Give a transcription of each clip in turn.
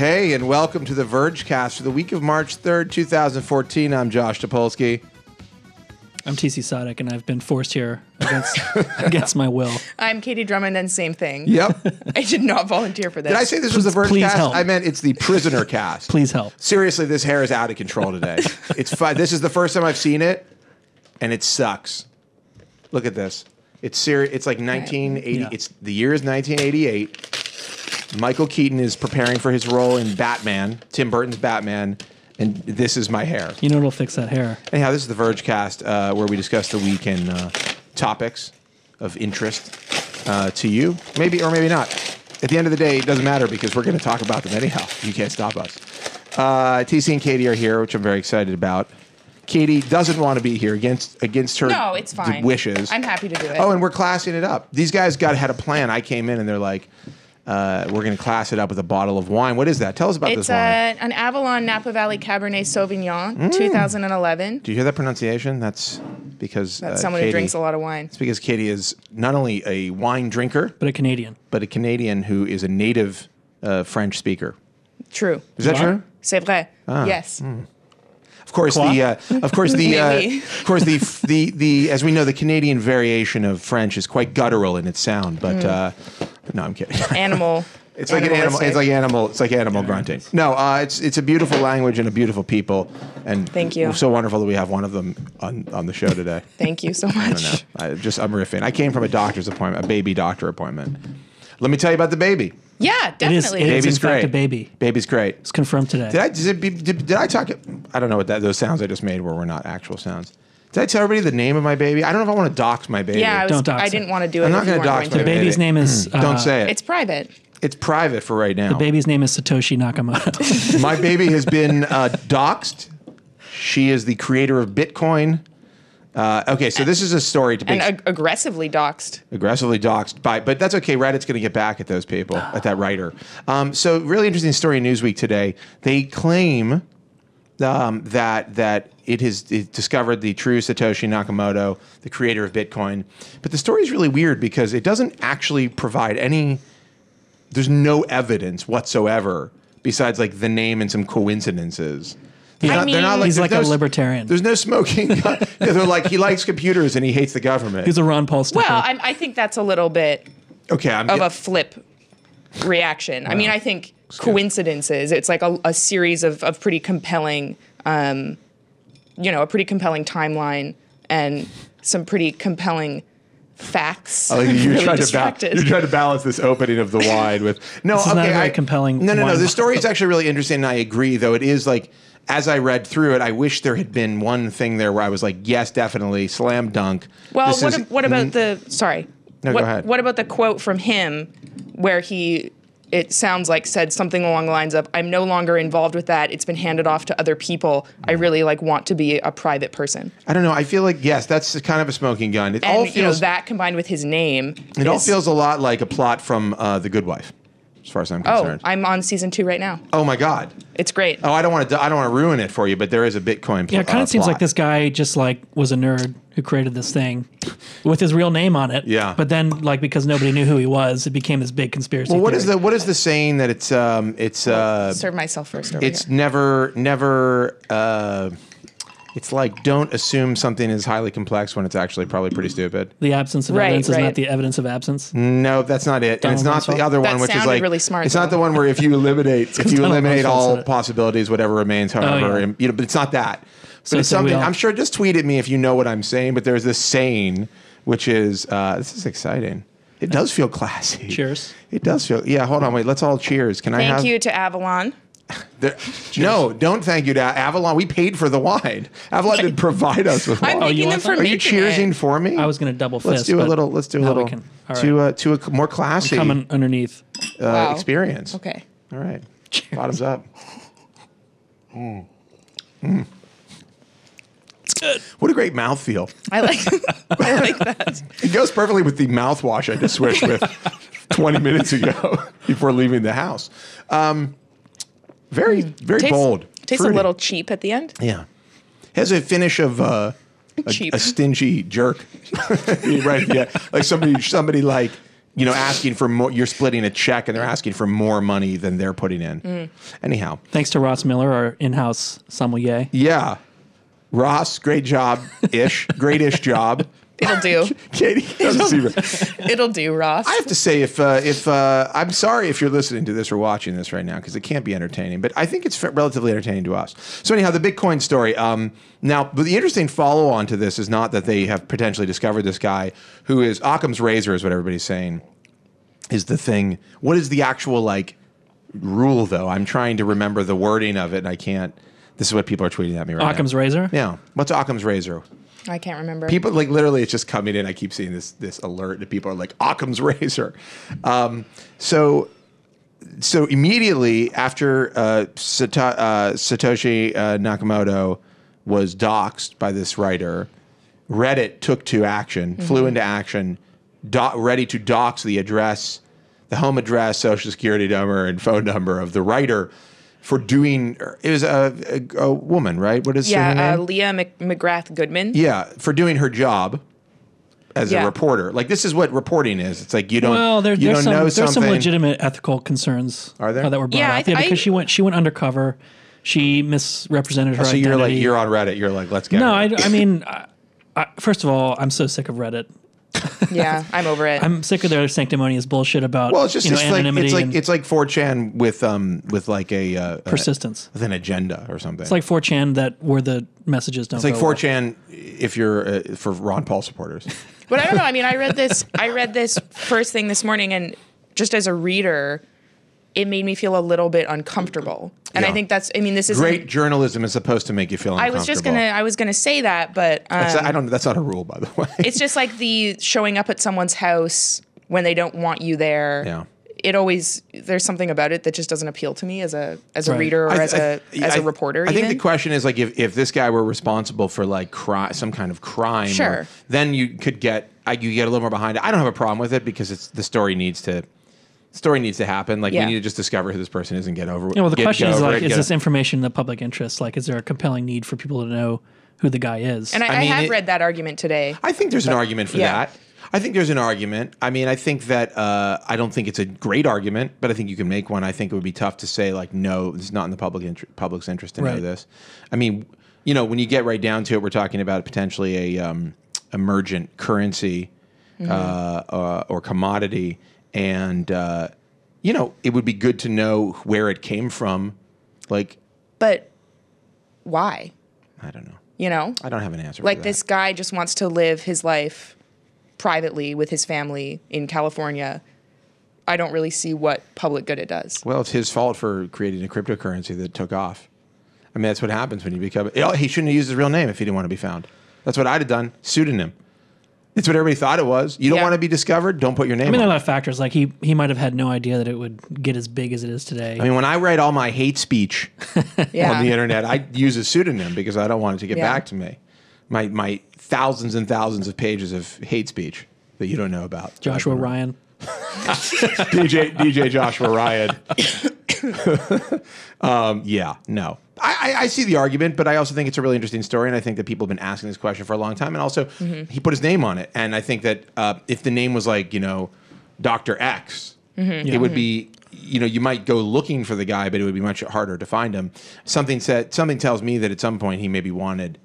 Hey, and welcome to the Vergecast for the week of March 3rd, 2014. I'm Josh Topolsky. I'm TC Sottek, and I've been forced here against my will. I'm Katie Drummond, and same thing. Yep. I did not volunteer for this. Did I say this was the Please Vergecast? help. I meant it's the prisoner cast. Please help. Seriously, this hair is out of control today. It's fun. This is the first time I've seen it, and it sucks. Look at this. It's serious. It's like 1980. Yeah. It's the year is 1988. Michael Keaton is preparing for his role in Batman, Tim Burton's Batman, and this is my hair. You know what'll fix that hair? Anyhow, this is the Vergecast, where we discuss the week in topics of interest to you, maybe or maybe not. At the end of the day, it doesn't matter because we're going to talk about them anyhow. You can't stop us. TC and Katie are here, which I'm very excited about. Katie doesn't want to be here against her No, it's fine. wishes. I'm happy to do it. Oh, and we're classing it up. These guys had a plan. I came in and they're like, we're going to class it up with a bottle of wine. What is that? Tell us about this wine. It's an Avalon Napa Valley Cabernet Sauvignon, 2011. Do you hear that pronunciation? That's because That's someone Katie, who drinks a lot of wine. It's because Katie is not only a wine drinker, But a Canadian. but a Canadian who is a native French speaker. True. Is that You are? true? C'est vrai. Yes. Of course, Quoi? the as we know, the Canadian variation of French is quite guttural in its sound. But no, I'm kidding. Animal. It's like an animal. It's like animal. It's like animal grunting. No, it's a beautiful language and a beautiful people. And Thank you. It's so wonderful that we have one of them on the show today. Thank you so I much. don't know. I'm riffing. I came from a doctor's appointment, a baby doctor appointment. Let me tell you about the baby. Yeah, definitely. It is Baby's in fact great. a baby. Baby's great. It's confirmed today. Did I talk? I don't know what those sounds I just made were not actual sounds. Did I tell everybody the name of my baby? I don't know if I want to dox my baby. Yeah, Don't dox I it. didn't want to do it. I'm not if you gonna weren't dox going my to. The baby's name is... Don't say it. It's private. It's private for right now. The baby's name is Satoshi Nakamoto. My baby has been doxed. She is the creator of Bitcoin. Okay, so this is a story to be And aggressively doxed. aggressively doxed by, but that's okay. Reddit's going to get back at those people, at that writer. So really interesting story in Newsweek today. They claim that it discovered the true Satoshi Nakamoto, the creator of Bitcoin. But the story is really weird because it doesn't actually provide any. There's no evidence whatsoever besides like the name and some coincidences. He's like a libertarian. There's no smoking gun. Yeah, they're like, he likes computers and he hates the government. He's a Ron Paul sticker. Well, I think that's a little bit Okay, of a flip reaction. I mean, I think coincidences. It's like a series of pretty compelling, a pretty compelling timeline and some pretty compelling facts. I like you're Really trying distracted. you're trying to balance this opening of the wine with no. This is okay, not a very compelling No. wine The bottle. story is actually really interesting, and I agree. Though it is like, as I read through it, I wish there had been one thing there where I was like, yes, definitely, slam dunk. Well, This is- what about the sorry? No, what, go ahead. What about the quote from him where it sounds like said something along the lines of, "I'm no longer involved with that. It's been handed off to other people. I really want to be a private person." I don't know. I feel like yes, that's kind of a smoking gun. It all And feels that combined with his name. it all feels a lot like a plot from The Good Wife, as far as I'm Oh, concerned. I'm on season 2 right now. Oh my God. It's great. Oh, I don't want to ruin it for you, but there is a Bitcoin. Yeah, it kind of seems plot. like this guy just was a nerd who created this thing with his real name on it. Yeah. But then because nobody knew who he was, it became this big conspiracy Well, theory. what is the saying that it's Serve myself first over it's here. never it's like don't assume something is highly complex when it's actually probably pretty stupid. The absence of Right, evidence is right. not the evidence of absence. No, that's not it. And it's Donald not the Rumsfeld? other one, That which is sounded like really smart, it's not though. the one where if you eliminate Donald Rumsfeld all said it. possibilities, whatever remains, however, yeah. and, but it's not that. So But it's said we something. all. I'm sure. Just tweet at me if you know what I'm saying. But there's this saying, which is this is exciting. It does feel classy. Cheers. It does feel. Yeah. Hold on. Wait. Let's all cheers. Can I have? Thank you to Avalon. No, don't thank you to Avalon. We paid for the wine. Avalon didn't provide us with I'm wine. thanking them want for that? Are you making cheersing it. for me? I was going to double fist. Let's do a but little. Let's do a now we little can. All right. to a more classy Coming underneath. Wow. experience. Okay. All right. Bottoms up. It's good. What a great mouthfeel. I like that. It goes perfectly with the mouthwash I just switched with 20 minutes ago before leaving the house. Very bold. Tastes Fruity. a little cheap at the end. Yeah. Has a finish of Cheap. a stingy jerk. Right, yeah. Like somebody like asking for more. You're splitting a check, and they're asking for more money than they're putting in. Anyhow, Thanks to Ross Miller, our in-house sommelier. yeah, Ross, great job, great-ish job. It'll do. Katie, It'll do, Ross. I have to say, if I'm sorry if you're listening to this or watching this right now, because it can't be entertaining, but I think it's relatively entertaining to us. So anyhow, the Bitcoin story. Now, but the interesting follow-on to this is not that they have potentially discovered this guy who is Occam's razor, is what everybody's saying, is the thing. What is the actual rule though? I'm trying to remember the wording of it, and I can't. This is what people are tweeting at me right now. Occam's razor? Yeah. What's Occam's razor? I can't remember. People literally, it's just coming in. I keep seeing this alert that people are like Occam's razor. So immediately after Satoshi Nakamoto was doxed by this writer, Reddit took to action, flew into action, ready to dox the address, the home address, social security number, and phone number of the writer. For doing, it was a woman, right? What is her name? Leah McGrath Goodman. Yeah, for doing her job as a reporter. This is what reporting is. It's like you don't. Well, there's some legitimate ethical concerns. Are there? That were brought up? Because she went undercover. She misrepresented her identity. So you're on Reddit. You're like, let's get. No, I mean, first of all, I'm so sick of Reddit. Yeah, I'm over it. I'm sick of their sanctimonious bullshit about it's just anonymity. It's like 4chan with a persistence with an agenda or something. It's like 4chan where the messages don't. It's like 4chan if you're for Ron Paul supporters. But I don't know. I mean, I read this first thing this morning, and just as a reader, it made me feel a little bit uncomfortable. And I think this is great journalism is supposed to make you feel uncomfortable. I was gonna say that, but that's not a rule, by the way. It's just like the showing up at someone's house when they don't want you there. Yeah. There's something about it that just doesn't appeal to me as a reader or as a reporter. I think the question is if this guy were responsible for some kind of crime, sure, then you could get a little more behind it. I don't have a problem with it because the story needs to happen. We need to just discover who this person is and get over it. Well, the question is is this information in the public interest? Is there a compelling need for people to know who the guy is? And I have read that argument today. I think there's an argument for that. I think there's an argument. I mean, I think that I don't think it's a great argument, but I think you can make one. I think it would be tough to say no, it's not in the public's interest to know this. I mean, when you get right down to it, we're talking about potentially a emergent currency or commodity. And, it would be good to know where it came from. But why? I don't know. I don't have an answer for that. This guy just wants to live his life privately with his family in California. I don't really see what public good it does. Well, it's his fault for creating a cryptocurrency that took off. I mean, that's what happens when you become... He shouldn't have used his real name if he didn't want to be found. That's what I'd have done. Pseudonym. It's what everybody thought it was. You don't want to be discovered? Don't put your name on it. There are a lot of factors. He might have had no idea that it would get as big as it is today. I mean, when I write all my hate speech on the internet, I use a pseudonym because I don't want it to get back to me. My thousands and thousands of pages of hate speech that you don't know about. Joshua Ryan. DJ Joshua Ryan. No. I see the argument, but I also think it's a really interesting story, and I think that people have been asking this question for a long time, and also he put his name on it, and I think that if the name was Dr. X, it would be, you might go looking for the guy, but it would be much harder to find him. Something tells me that at some point he maybe wanted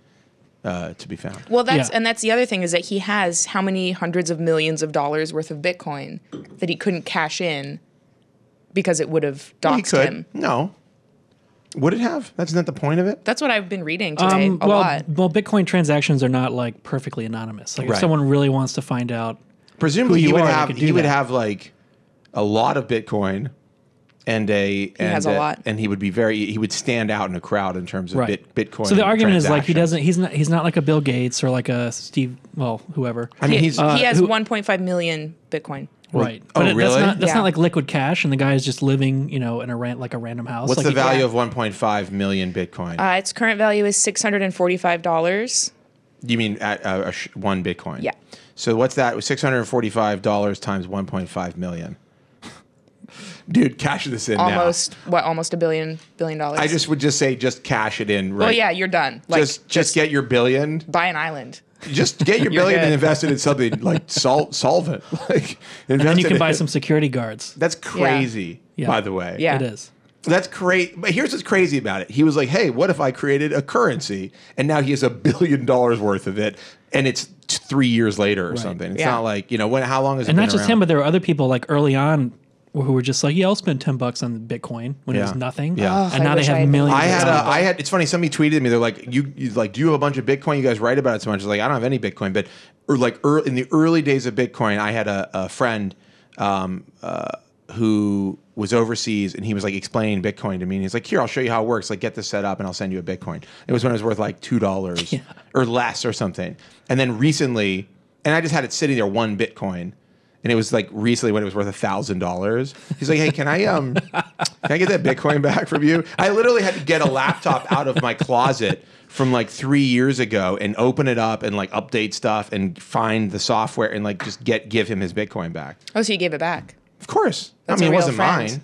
to be found. Well, that's the other thing is that he has how many hundreds of millions of dollars worth of Bitcoin that he couldn't cash in because it would have doxed him. No. Would it have? That's not the point of it? That's what I've been reading today a lot. Well, Bitcoin transactions are not perfectly anonymous. If someone really wants to find out, presumably he would have a lot of Bitcoin and he has a lot, and he would stand out in a crowd in terms of Bitcoin. So the argument is he's not like a Bill Gates or like a Steve, whoever. I mean, he has 1.5 million Bitcoin. Right. But really? That's not like liquid cash, and the guy is just living, in a random house. What's the value of 1.5 million Bitcoin? Its current value is $645. You mean at one Bitcoin? Yeah. So what's that? $645 times 1.5 million. Dude, cash this in almost $1 billion? I would just say cash it in. Right? Well, yeah, you're done. Just get your billion. Buy an island. Just get your billion and invest it in something like solvent. Like, And then you can buy some security guards. That's crazy, by the way. Yeah. It is. That's great. But here's what's crazy about it. He was like, hey, what if I created a currency? And now he has $1 billion worth of it. And it's 3 years later or something. It's not like, how long has it been And not just around? him, but there were other people like early on who were just like, yeah, I'll spend $10 on Bitcoin when it was nothing. Yeah. And I now they wish I have had millions. I had, it's funny, somebody tweeted me, they're like, you like, do you have a bunch of Bitcoin? You guys write about it so much. I was like, I don't have any Bitcoin, but in the early days of Bitcoin, I had a friend who was overseas, and he was like explaining Bitcoin to me, and he's like, here, I'll show you how it works. Like, get this set up and I'll send you a Bitcoin. It was when it was worth like $2 or less or something. And then recently, and I just had it sitting there, 1 Bitcoin. And it was like recently when it was worth $1,000. He's like, hey, can I get that Bitcoin back from you? I literally had to get a laptop out of my closet from like 3 years ago and open it up and like update stuff and find the software and like just give him his Bitcoin back. Oh, so you gave it back? Of course. That's I mean, a it real wasn't friend.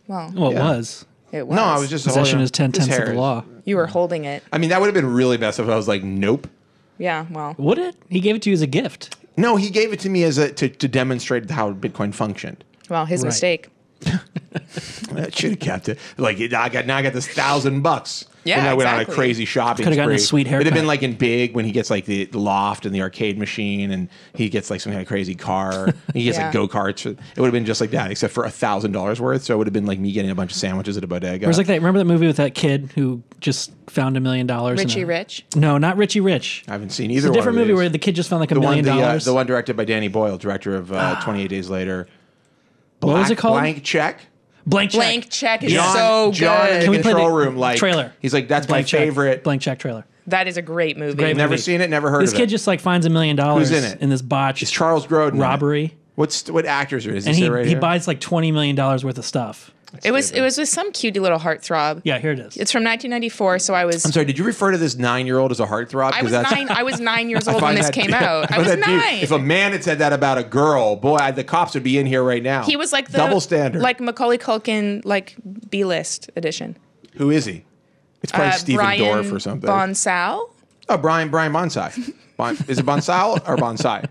mine. Well, it Yeah. was. It was. No, I was just Possession holding is 10/10 of the hairs. law. You were holding it. I mean, that would have been really messed up if I was like, nope. Yeah, well. Would it? He gave it to you as a gift. No, he gave it to me as to demonstrate how Bitcoin functioned. Well, his Right. mistake. I should have kept it. Like, now I got this $1,000. Yeah, and I went on a exactly. crazy shopping Could have gotten a spree. sweet haircut. It'd have been like in Big when he gets like the loft and the arcade machine, and he gets like some kind of crazy car. And he gets like Yeah. go-karts. It would have been just like that, except for $1,000 worth. So it would have been like me getting a bunch of sandwiches at a bodega. It was like that. Remember that movie with that kid who just found $1 million? Richie Rich? No, not Richie Rich. I haven't seen It's either a different one of movie these. where the kid just found like $1 the million. the one directed by Danny Boyle, director of 28 Days Later. What was it called? Blank Check. Blank Check. Blank Check is John, so John in good. the Can we play control the room, like trailer? He's like, that's Blank my Check. favorite. Blank Check trailer. That is a great movie. Great Never movie. seen it. Never heard This of kid it. just like finds $1 million Who's in it? in this botch It's Charles Grodin. robbery, What actors are? Is and this it right he here? buys like $20 million worth of stuff. It was with some cutie little heartthrob. Yeah, here it is. It's from 1994, so I was I'm sorry. Did you refer to this 9-year-old as a heartthrob? I was 9. I was 9 years old when find this that- came out. I find was that deep. 9. If a man had said that about a girl, boy, the cops would be in here right now. He was like the double standard. like Macaulay Culkin, like B-list edition. Who is he? It's probably Stephen Brian Dorff or something. Bonsal. Oh, Brian Bonsai. Is it Bonsal or Bonsai?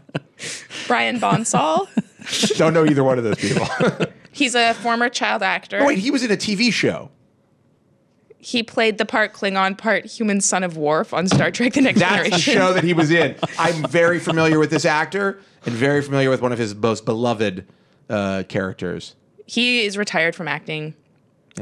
Brian Bonsal. Don't know either one of those people. He's a former child actor. Oh, wait, he was in a TV show. He played the part Klingon, part human son of Worf on Star Trek: The Next That's Generation. the show that he was in. I'm very familiar with this actor and very familiar with one of his most beloved characters. He is retired from acting.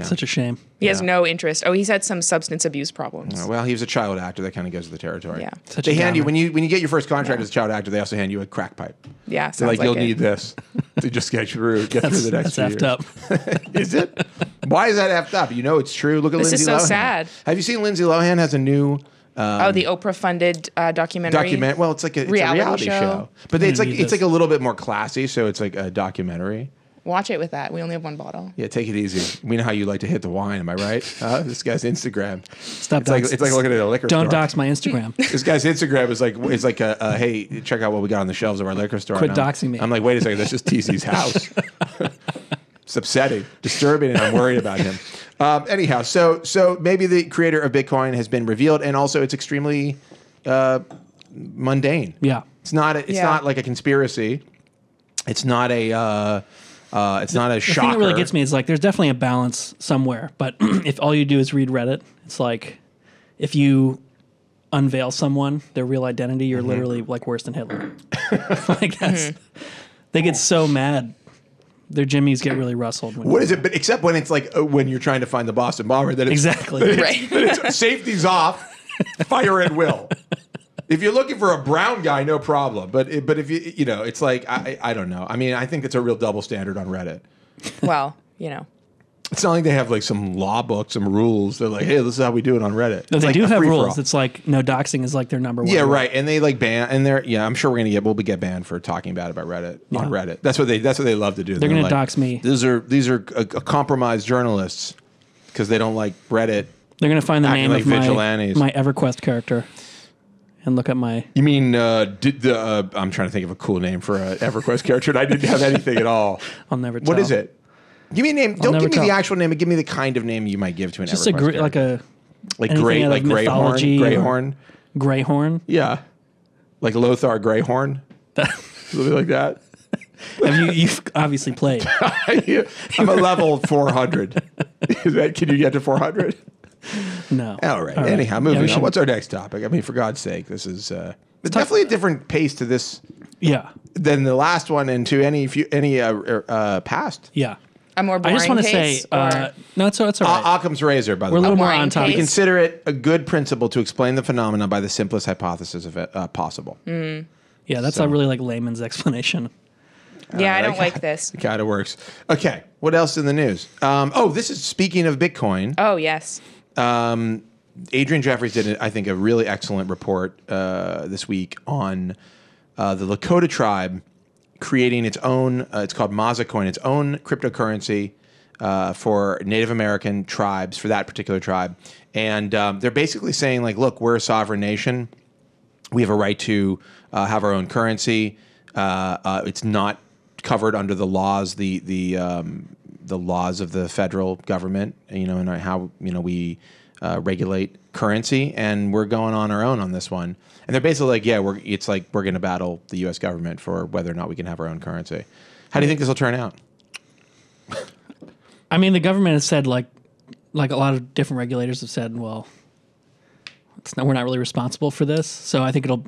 Such a shame. He has no interest. Oh, he's had some substance abuse problems. Well, he was a child actor. That kind of goes with the territory. Yeah. Such They a hand you downer. when you get your first contract as a child actor. They also hand you a crack pipe. Yeah, They're sounds like, like you'll it. need this to just get through the next That's few effed years. up. Is it? Why is that effed up? You know it's true. Look at This Lindsay is so Lohan. sad. Have you seen Lindsay Lohan has a new The Oprah-funded documentary. document? Well, it's like it's a reality show, but it's like need it's this. like a little bit more classy. So it's like a documentary. Watch it with that. We only have one bottle. Yeah, take it easy. We know how you like to hit the wine. Am I right? This guy's Instagram. Stop. It's like looking at a liquor store. Don't dox my Instagram. This guy's Instagram is like a hey, check out what we got on the shelves of our liquor store. Quit And I'm- doxing me. I'm like, wait a second, that's just TC's house. It's upsetting, disturbing, and I'm worried about him. Anyhow, so maybe the creator of Bitcoin has been revealed, and also it's extremely mundane. Yeah. It's not like a conspiracy. It's not a shocker. The thing that really gets me is like there's definitely a balance somewhere, but if all you do is read Reddit, it's like if you unveil someone their real identity, you're literally like worse than Hitler. Like that's they get so mad. Their jimmies get really rustled. When What is it? But except when it's like when you're trying to find the Boston bomber, that it's Exactly. Right. it's safety's off, fire at will. If you're looking for a brown guy, no problem. But if you it's like I don't know. I mean, I think it's a real double standard on Reddit. Well, It's not like they have like some law book, some rules. They're like, hey, this is how we do it on Reddit. No, It's they like do a have free-for-all. rules. It's like no doxing is like their number one. Yeah, rule. right. And they like ban, and I'm sure we'll get banned for talking bad about Reddit on Reddit. That's what they love to do. They're gonna like, dox me. These are compromised journalists because they don't like Reddit. They're gonna find the Acting name like of my vigilantes. EverQuest character and look at my. You mean I'm trying to think of a cool name for an EverQuest character, and I didn't have anything at all. I'll never tell. What is it? Give me a name. Don't never give me the tell. actual name, but give me the kind of name you might give to an Just EverQuest like character. a like anything gray, out of like Greyhorn. mythology or- Greyhorn. Greyhorn. Yeah. Like Lothar Greyhorn? Something like that? You've obviously played. I'm a level 400. Can you get to 400? No. All right. Anyhow, moving on. What's our next topic? I mean, for God's sake, this is definitely a different pace to this than the last one and to any past. Yeah. A more boring I just want to pace, say, no, it's all right. Occam's razor, by the way. We're a little more boring on top. We pace. consider it a good principle to explain the phenomena by the simplest hypothesis of it possible. Yeah, that's a really like layman's explanation. Yeah, I don't like this. It kind of works. Okay, what else in the news? This is speaking of Bitcoin. Oh, yes. Adrian Jeffries did, I think, a really excellent report this week on the Lakota tribe creating its own, it's called Mazacoin, its own cryptocurrency for Native American tribes, for that particular tribe. And they're basically saying, like, look, we're a sovereign nation. We have a right to have our own currency. It's not covered under the laws, the laws of the federal government, and how, we regulate currency, and we're going on our own on this one. And they're basically like, we're going to battle the U.S. government for whether or not we can have our own currency. How do you think this will turn out? I mean, the government has said, like a lot of different regulators have said, well, we're not really responsible for this. So I don't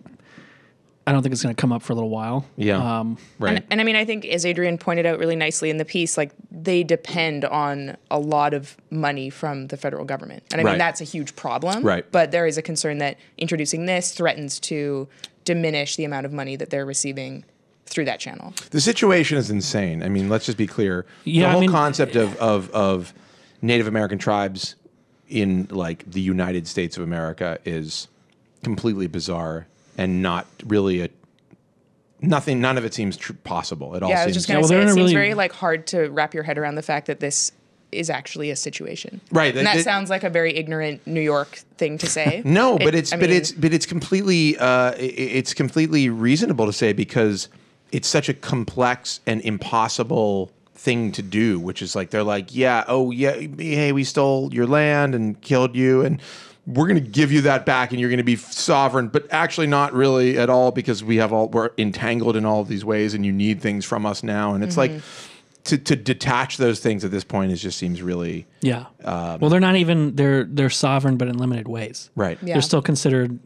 think it's going to come up for a little while. Yeah. Right. And I mean, I think, as Adrian pointed out really nicely in the piece, like, they depend on a lot of money from the federal government. And I mean, that's a huge problem. Right. But there is a concern that introducing this threatens to diminish the amount of money that they're receiving through that channel. The situation is insane. I mean, let's just be clear. Yeah, the whole concept of Native American tribes in, like, the United States of America is completely bizarre. And not really none of it seems possible. It all seems. I was just going to say, it seems very hard to wrap your head around the fact that this is actually a situation. Right. And that sounds like a very ignorant New York thing to say. No, but it's completely reasonable to say, because it's such a complex and impossible thing to do, which is like, they're like, hey, we stole your land and killed you, and we're going to give you that back, and you're going to be sovereign, but actually not really at all, because we're entangled in all of these ways, and you need things from us now. And it's like to detach those things at this point just seems really well, they're not even they're sovereign, but in limited ways. Right. Yeah. They're still considered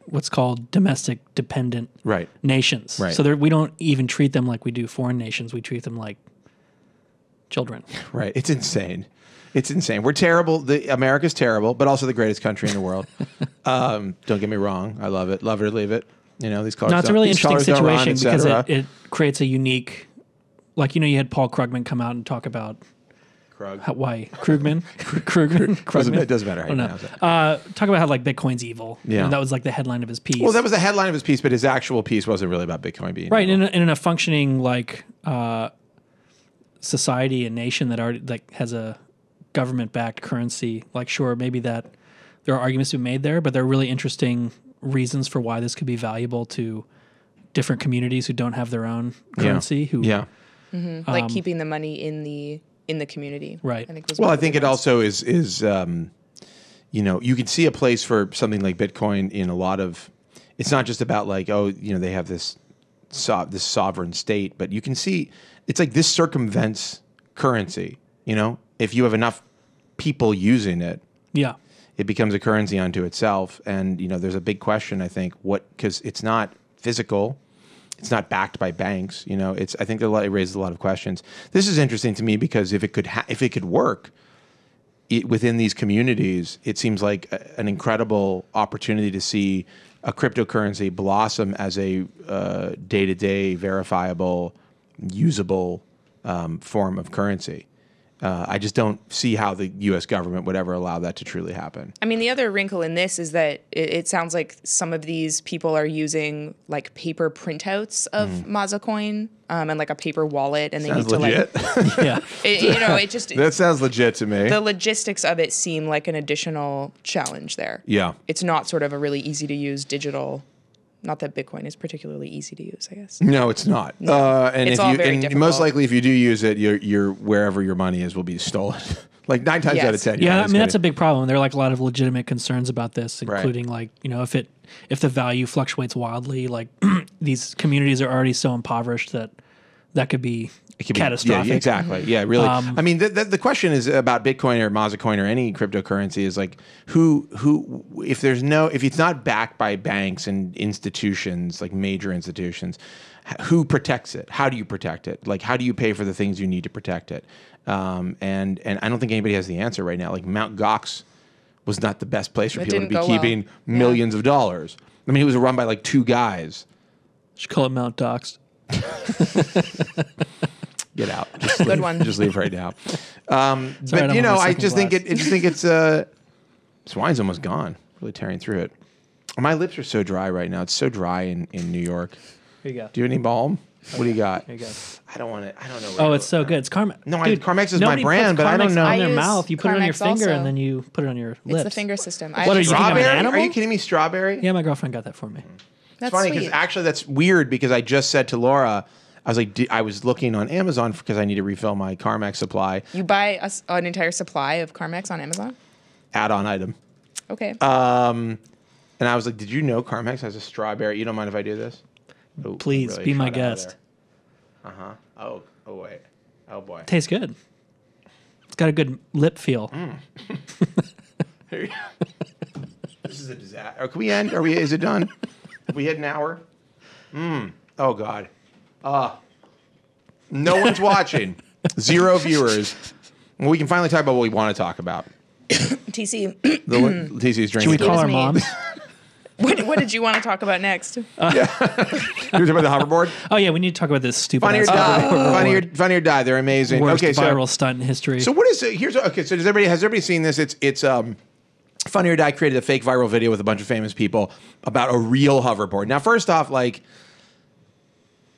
what's called domestic dependent nations. Right. So we don't even treat them like we do foreign nations. We treat them like children. Right. It's insane. It's insane. We're terrible. America's terrible, but also the greatest country in the world. Don't get me wrong. I love it. Love it or leave it. These colors. No, it's a really interesting situation because run, it creates a unique, like, you had Paul Krugman come out and talk about why Krugman. It doesn't matter how you pronounce it. Talk about how, like, Bitcoin's evil. Yeah. That was like the headline of his piece. Well, that was the headline of his piece, but his actual piece wasn't really about Bitcoin being right. evil. In a functioning, like, society and nation that already, like, has a government-backed currency, like, sure, maybe that there are arguments to be made there, but there are really interesting reasons for why this could be valuable to different communities who don't have their own currency. Like keeping the money in the community, right? I think it also is you can see a place for something like Bitcoin in a lot of. It's not just about, like, they have this sovereign state, but you can see it's like this circumvents currency. If you have enough people using it, it becomes a currency unto itself. And, there's a big question, I think, because it's not physical, it's not backed by banks. I think it raises a lot of questions. This is interesting to me because if it could work within these communities, it seems like an incredible opportunity to see a cryptocurrency blossom as a day-to-day verifiable, usable form of currency. I just don't see how the U.S. government would ever allow that to truly happen. I mean, the other wrinkle in this is that it sounds like some of these people are using, like, paper printouts of Mazacoin and, like, a paper wallet, and they Sounds need legit. to, like, it just that sounds legit to me. The logistics of it seem like an additional challenge there. Yeah, it's not sort of a really easy to use digital. Not that Bitcoin is particularly easy to use, I guess. No, it's not. No. And it's all very difficult. Most likely, if you do use it, you're wherever your money is will be stolen. Like 9 times Yes. out of 10. Yeah, I it's mean that's a gonna- big problem. There are like a lot of legitimate concerns about this, Right. including like if the value fluctuates wildly, like these communities are already so impoverished that could be It could be- catastrophic. Yeah, exactly. Yeah, really. I mean, the question is about Bitcoin or Mazacoin or any cryptocurrency is like who if it's not backed by banks and institutions like major institutions, who protects it? How do you protect it? Like how do you pay for the things you need to protect it? And I don't think anybody has the answer right now. Like Mt. Gox was not the best place for It people to didn't be go keeping well. millions of dollars. I mean, it was run by like 2 guys. Should call it Mount Doxed. Get out. Good leave, one. Just leave right now. Sorry, But I you don't know, have a I second just think glass. it's this wine's almost gone. Really tearing through it. My lips are so dry right now. It's so dry in New York. Here you go. Do you have any balm? What do you got? Here you go. I don't want it. I don't know. Oh, it's so good. It's Carmex. No, Dude, Carmex is my nobody brand, puts but I don't Carmex know. on I their use mouth. You put it on your Carmex finger also. and then you put it on your It's lips. the finger system. What are you thinking of an Strawberry? animal? Are you kidding me? Strawberry? Yeah, my girlfriend got that for me. That's It's funny because sweet. actually that's weird because I just said to Laura, I was like, I was looking on Amazon because I need to refill my Carmex supply. You buy an entire supply of Carmex on Amazon? Add-on item. Okay. And I was like, did you know Carmex has a strawberry? You don't mind if I do this? Ooh, Please, really be my shot out of guest. there. Oh wait. Oh boy. Tastes good. It's got a good lip feel. Here you go. This is a disaster. Can we end? Is it done? Have we hit an hour? Oh God. No one's watching. 0 viewers. Well, we can finally talk about what we want to talk about. TC, TC's drinking. Should we call our me. moms? what did you want to talk about next? You were talking about the hoverboard? Oh yeah, we need to talk about this stupid. Funny or ass die. hoverboard. Funny or die. They're amazing. Worst Okay, so viral stunt in history. So what is it? So has everybody seen this? It's Funny or Die created a fake viral video with a bunch of famous people about a real hoverboard. Now, first off, like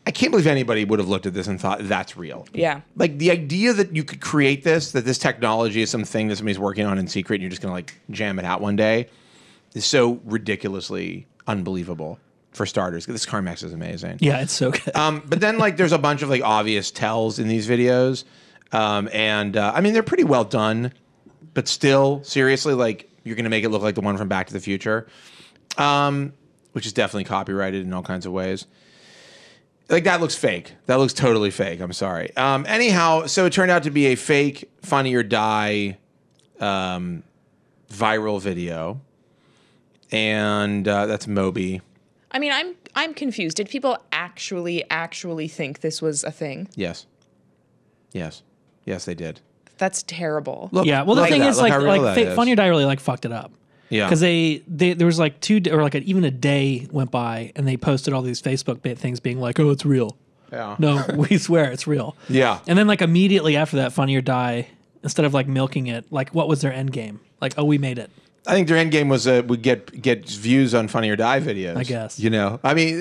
I can't believe anybody would have looked at this and thought that's real. Yeah. Like the idea that you could create this, that this technology is something that somebody's working on in secret and you're just gonna like jam it out one day is so ridiculously unbelievable. For starters, this Carmex is amazing. Yeah, it's so good. But then like there's a bunch of like obvious tells in these videos. I mean they're pretty well done, but still, seriously, like you're gonna make it look like the one from Back to the Future. Which is definitely copyrighted in all kinds of ways. Like that looks fake. That looks totally fake. I'm sorry. Anyhow, so it turned out to be a fake Funny or Die viral video. And that's Moby. I mean, I'm confused. Did people actually think this was a thing? Yes. Yes, they did. That's terrible. Look, Yeah, well, the look at thing that. is, Look how real that like, is. Funny or Die really like fucked it up. Yeah. because there was like even a day went by and they posted all these Facebook things being like, oh, it's real. Yeah. No, we swear it's real. Yeah. And then like immediately after that, Funny or Die, instead of like milking it, like what was their end game? Like, oh, we made it. I think their end game was would get views on Funny or Die videos. I guess. You know, I mean,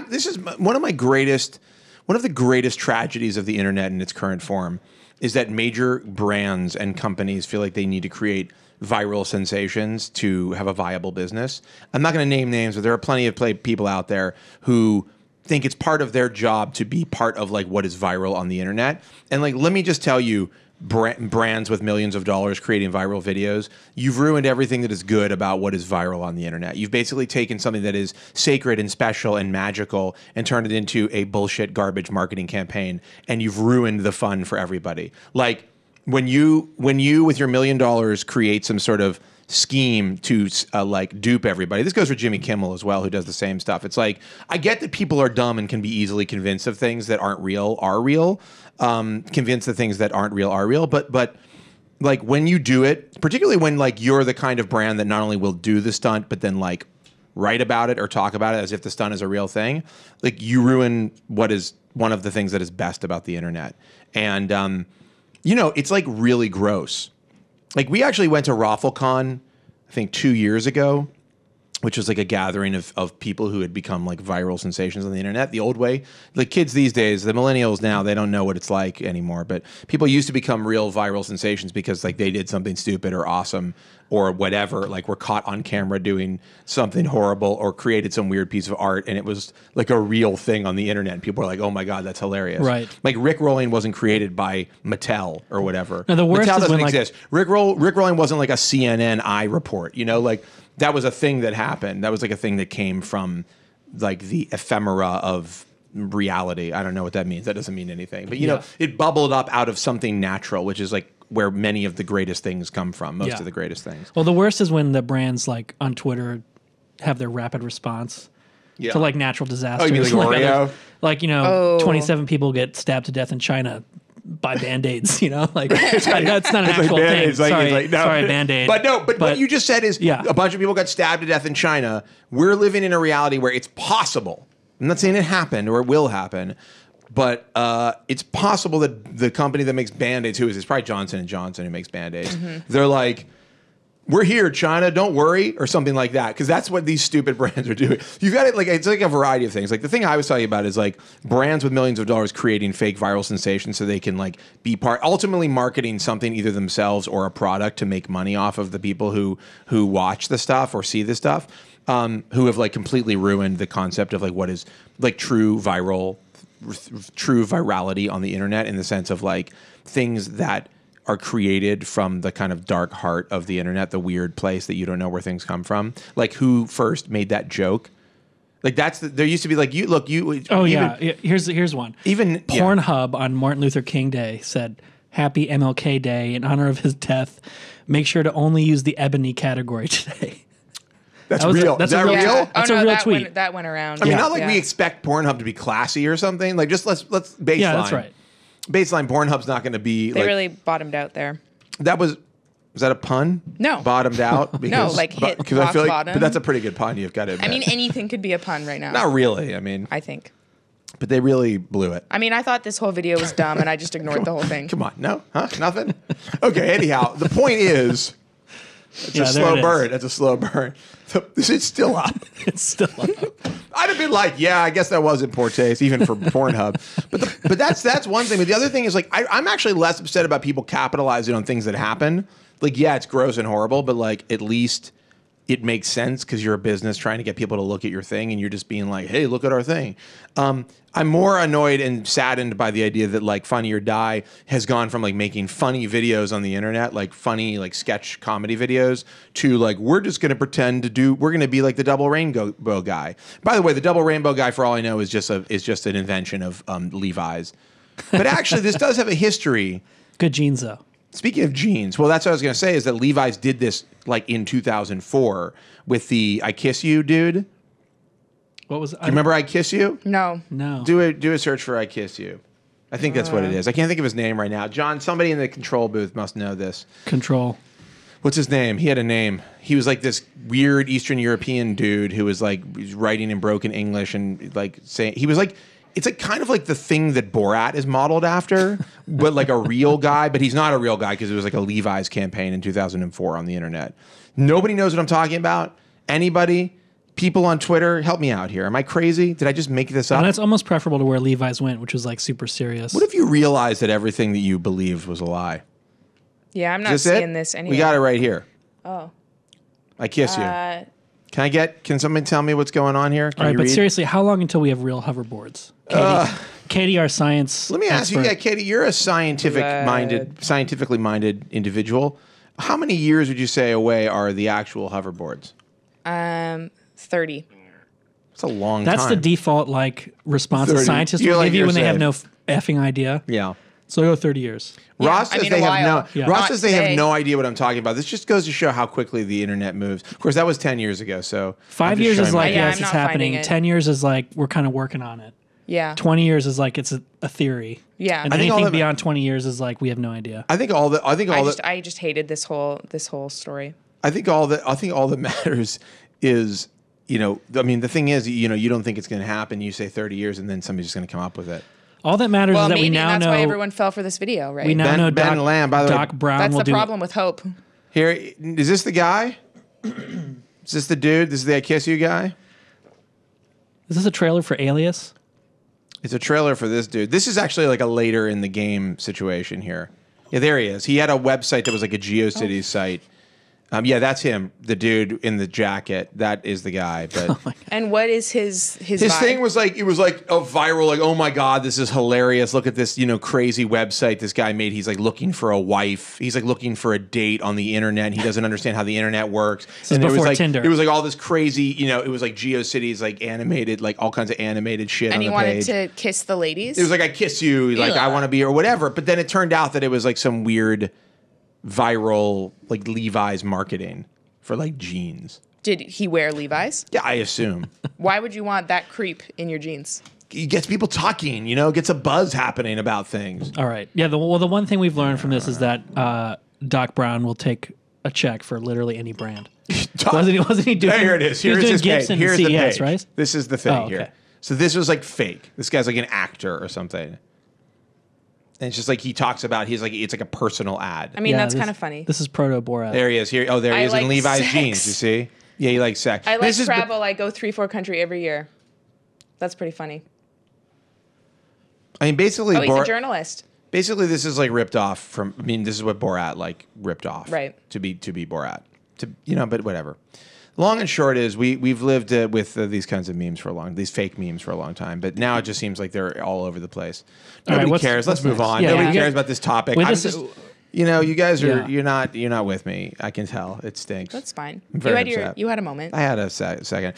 this is one of the greatest tragedies of the internet in its current form is that major brands and companies feel like they need to create viral sensations to have a viable business. I'm not going to name names, but there are plenty of people out there who think it's part of their job to be part of like what is viral on the internet. And like, let me just tell you, brands with millions of dollars creating viral videos, you've ruined everything that is good about what is viral on the internet. You've basically taken something that is sacred and special and magical and turned it into a bullshit garbage marketing campaign, and you've ruined the fun for everybody. Like when you with your $1 million create some sort of scheme to like dupe everybody. This goes for Jimmy Kimmel as well, who does the same stuff. It's like, I get that people are dumb and can be easily convinced of things that aren't real are real. Convinced that things that aren't real are real. But like when you do it, particularly when like you're the kind of brand that not only will do the stunt, but then like write about it or talk about it as if the stunt is a real thing, like you ruin what is one of the things that is best about the internet. And, you know, it's like really gross. Like we actually went to RaffleCon, I think 2 years ago, which was like a gathering of people who had become like viral sensations on the internet the old way. The kids these days, the millennials now, they don't know what it's like anymore. But people used to become real viral sensations because like they did something stupid or awesome or whatever, like were caught on camera doing something horrible or created some weird piece of art, and it was like a real thing on the internet. And people were like, "Oh my god, that's hilarious!" Right? Like Rickrolling wasn't created by Mattel or whatever. No, the worst Mattel is doesn't when, like- exist. Rickrolling wasn't like a CNN report. You know, like. That was a thing that happened. That was like a thing that came from like the ephemera of reality. I don't know what that means. That doesn't mean anything. But you know, it bubbled up out of something natural, which is like where many of the greatest things come from. Most of the greatest things. Well, the worst is when the brands like on Twitter have their rapid response to like natural disasters. Oh, you mean like Oreo? Like, you know, 27 people get stabbed to death in China by Band-Aids, you know? Like, that's not an actual thing. Sorry, Band-Aid. But what you just said is a bunch of people got stabbed to death in China. We're living in a reality where it's possible. I'm not saying it happened or it will happen, but it's possible that the company that makes Band-Aids, who is it's probably Johnson & Johnson who makes Band-Aids, they're like, we're here, China, don't worry, or something like that, because that's what these stupid brands are doing. You've got it, like, it's like a variety of things. Like, the thing I was telling you about is, like, brands with millions of dollars creating fake viral sensations so they can, like, be ultimately marketing something, either themselves or a product, to make money off of the people who watch the stuff or see the stuff, who have, like, completely ruined the concept of, like, what is, like, true virality on the internet, in the sense of, like, things that are created from the kind of dark heart of the internet, the weird place that you don't know where things come from. Like, who first made that joke? Like, there used to be like, here's one. Even Pornhub on Martin Luther King Day said, "Happy MLK Day in honor of his death. Make sure to only use the ebony category today." That's real. Is that real? Yeah. That's a real tweet. That went around. I mean, not like we expect Pornhub to be classy or something. Like, just let's baseline. Yeah, that's right. Baseline Pornhub's not going to be. They really bottomed out there. Was that a pun? No. Bottomed out? No, like hit because I feel like, bottom. but that's a pretty good pun. You've got to admit. I mean, anything could be a pun right now. Not really. I mean, I think. But they really blew it. I mean, I thought this whole video was dumb, and I just ignored the whole thing. Come on, no, huh? Nothing. Okay. Anyhow, the point is, it's a slow burn. It's a slow burn. It's still up. It's still up. I'd have been like, yeah, I guess that was in poor taste, even for Pornhub. But that's one thing. But the other thing is, like, I'm actually less upset about people capitalizing on things that happen. Like, yeah, it's gross and horrible, but like, at least it makes sense because you're a business trying to get people to look at your thing, and you're just being like, hey, look at our thing. I'm more annoyed and saddened by the idea that, like, Funny or Die has gone from, like, making funny videos on the internet, like funny, like, sketch comedy videos, to, like, we're just going to pretend we're going to be like the double rainbow guy. By the way, the double rainbow guy, for all I know, is just an invention of Levi's. But actually, this does have a history. Good jeans, though. Speaking of jeans, well, that's what I was going to say, is that Levi's did this, like, in 2004 with the I Kiss You dude. What was it? Do you remember I Kiss You? No. Do a search for I Kiss You. I think that's what it is. I can't think of his name right now. John, somebody in the control booth must know this. Control. What's his name? He had a name. He was like this weird Eastern European dude who was like writing in broken English and like saying, he was like, it's like kind of like the thing that Borat is modeled after, but like a real guy. But he's not a real guy because it was like a Levi's campaign in 2004 on the internet. Nobody knows what I'm talking about. Anybody? People on Twitter, help me out here. Am I crazy? Did I just make this up? And that's almost preferable to where Levi's went, which was like super serious. What if you realized that everything that you believed was a lie? Yeah, I'm not seeing this anyway. We got it right here. Oh. I Kiss You. Can somebody tell me what's going on here? All right, but seriously, how long until we have real hoverboards? Katie, our science Let me ask you, expert. Katie, you're a scientifically minded individual. How many years would you say away are the actual hoverboards? 30. It's a long time. That's the default like response that 30. scientists You're will like give you when they have yourself. no effing idea. Yeah. So go 30 years. Ross says they have no. Ross Not says they have today. no idea what I'm talking about. This just goes to show how quickly the internet moves. Of course, that was 10 years ago. So 5 years is like, Yeah, yes, I'm it's not happening. finding it. 10 years is like, we're kind of working on it. Yeah. 20 years is like, it's a theory. Yeah. And I think all anything of it- beyond 20 years is like, we have no idea. I think all I just hated this whole story. I think all that matters is, you know, I mean, the thing is, you know, you don't think it's going to happen. You say 30 years, and then somebody's just going to come up with it. All that matters Well, is that maybe we now that's know. why everyone fell for this video, right? We now know Ben Lamb, by the way, Doc Brown That's will the do problem with hope. Here, is this the guy? Is this the dude? This is the I Kiss You guy? Is this a trailer for Alias? It's a trailer for this dude. This is actually like a later in the game situation here. Yeah, there he is. He had a website that was like a GeoCities site. Yeah, that's him, the dude in the jacket. That is the guy. But and what is his vibe? thing was like, it was like a viral, like, oh my God, this is hilarious. Look at this, crazy website this guy made. He's like looking for a wife. He's like looking for a date on the internet. He doesn't understand how the internet works. And it was like Tinder. It was like all this crazy, it was like GeoCities, like animated, like all kinds of animated shit and on he the wanted page. to kiss the ladies? It was like, I kiss you, like I want to be, or whatever. But then it turned out that it was like some weird viral, like Levi's marketing for like jeans. Did he wear Levi's? Yeah, I assume. Why would you want that creep in your jeans? It gets people talking, gets a buzz happening about things. All right. Yeah. The one thing we've learned from this is that Doc Brown will take a check for literally any brand. Wasn't he doing? Here it is. Here's he was his doing page. Gibson Here's CES, the page. right? This is the thing Oh, okay. here. So this was like fake. This guy's like an actor or something. And it's just like he talks about, it's like a personal ad. I mean, that's kind of funny. This is proto Borat. There he is. Here. Oh, there he I is in like Levi's sex. jeans. You see? Yeah, he likes sex. I like travel. I go 3-4 country every year. That's pretty funny. I mean, basically, Oh, he's a journalist. Basically, this is like ripped off from. I mean, this is what Borat like ripped off. Right. To be Borat. But whatever. Long and short is we've lived with these kinds of memes for these fake memes for a long time, but now it just seems like they're all over the place. Nobody cares. Let's move on. Yeah, Nobody yeah. cares about this topic. Wait, I'm just, you guys are Yeah. you're not with me. I can tell. It stinks. That's fine. I'm very You upset. had a moment. I had a second.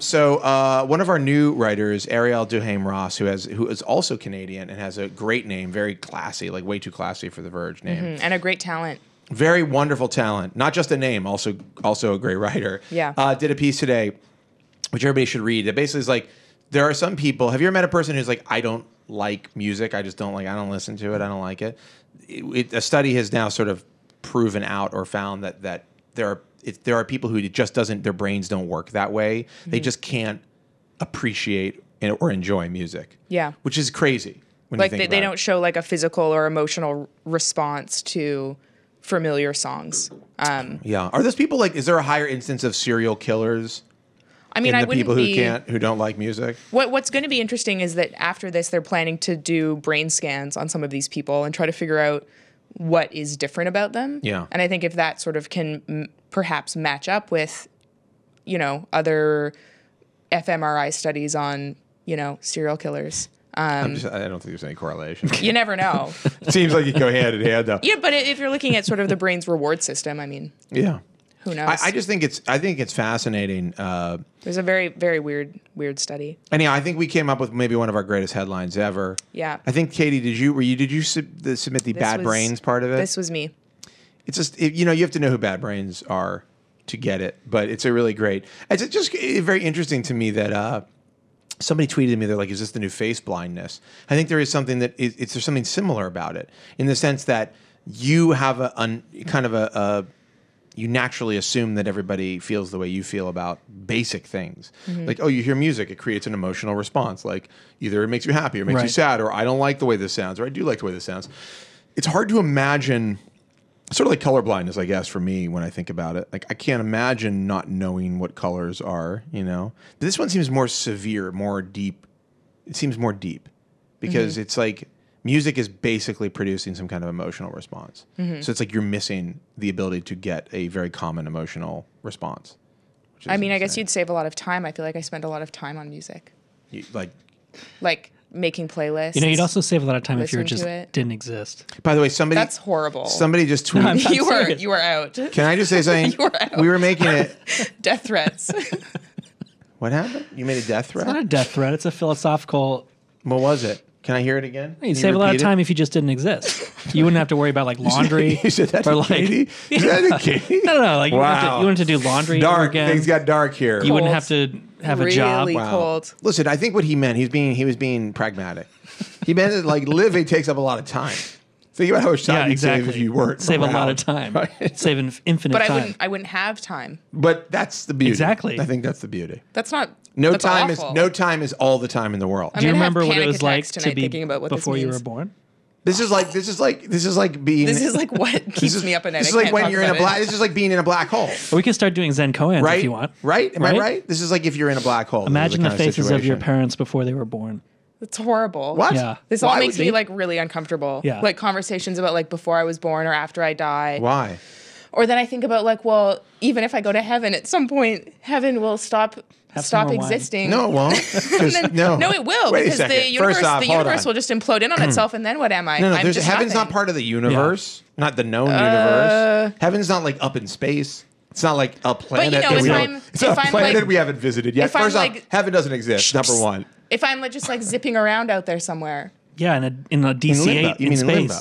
So one of our new writers, Ariel Duhaime Ross, who is also Canadian and has a great name, very classy, like way too classy for the Verge name. And a great talent. Very wonderful talent, not just a name, also a great writer. Yeah. Did a piece today, which everybody should read. That basically is like, there are some people. Have you ever met a person who's like, I don't like music. I just don't like. I don't listen to it. I don't like it. A study has now sort of proven out or found that there are people who it just doesn't. Their brains don't work that way. Mm-hmm. They just can't appreciate or enjoy music. Yeah. Which is crazy. When Like you think they about don't show like a physical or emotional response to familiar songs. Yeah. Are those people like? Is there a higher instance of serial killers? I mean, in the people who don't like music. What's going to be interesting is that after this, they're planning to do brain scans on some of these people and try to figure out what is different about them. Yeah. And I think if that sort of can perhaps match up with, other fMRI studies on, serial killers. I don't think there's any correlation. You never know. It seems like you go hand in hand, though. Yeah, but if you're looking at sort of the brain's reward system, I mean, Yeah. who knows? I just think it's fascinating. There's a very, very weird study. Anyhow, I think we came up with maybe one of our greatest headlines ever. Yeah. I think, Katie, did you submit the Bad Brains part of it? This was me. It's just, you have to know who Bad Brains are to get it, but it's a really great. It's just very interesting to me that somebody tweeted me, they're like, is this the new face blindness? I think there is something there's something similar about it in the sense that you have you naturally assume that everybody feels the way you feel about basic things. Mm-hmm. Like, you hear music, it creates an emotional response. Like, either it makes you happy or makes you sad, or I don't like the way this sounds, or I do like the way this sounds. It's hard to imagine, sort of like colorblindness, I guess, for me when I think about it. Like, I can't imagine not knowing what colors are, But this one seems more severe, more deep. It seems more deep because it's like music is basically producing some kind of emotional response. Mm-hmm. So it's like you're missing the ability to get a very common emotional response. I mean, I guess you'd save a lot of time. I feel like I spend a lot of time on music. Like making playlists. You'd also save a lot of time if you Listen just to it. didn't exist. By the way, That's horrible. Somebody just tweeted. I'm you were out. Can I just say something? You were out. We were making it. Death threats. What happened? You made a death threat? It's not a death threat. It's a philosophical. What was it? Can I hear it again? You'd save a lot of time if you just didn't exist. You wouldn't have to worry about like laundry. You said that or to like, Katie? You said that to Katie? No. Like Wow. you wouldn't have to do laundry ever Dark. again. Things got dark here. You wouldn't have to have a job. Really cold. Listen, I think what he meant, he was being pragmatic. He meant that like living takes up a lot of time. Think about how much time you'd save if you weren't Save around. a lot of time. Right? Save infinite But time. I wouldn't have time. But that's the beauty. Exactly. I think that's the beauty. That's not. No that's time awful. is all the time in the world. I'm Do you gonna have remember what it panic was like attacks to tonight be thinking about what this before you means. were born? This is like being. This is like what keeps me up at night. This is like when you're in a black. This is like being in a black hole. Or we can start doing Zen koans Right? if you want. Right? Am I right? This is like if you're in a black hole. Imagine the This is faces kind of your situation. parents before they were born. It's horrible. What? Yeah. This all Why makes would me they- like really uncomfortable. Yeah. Like conversations about like before I was born or after I die. Why? Or then I think about like, well, even if I go to heaven, at some point heaven will stop some more wine. existing. No, it won't. 'Cause- no, No, it will, Wait a because second. the universe, First off, the hold universe on. will just implode in on itself, and then what am I? No, I'm just heaven's nothing. not part of the universe, not the known universe. Heaven's not like up in space. It's not like a planet. know, that if we I'm- don't, it's not if a I'm, planet like- we haven't visited yet. if I'm, First off, like- heaven doesn't exist. Number one. If I'm like, just like zipping around out there somewhere, Yeah, in a In DC-8 limbo. You in mean space. in limbo?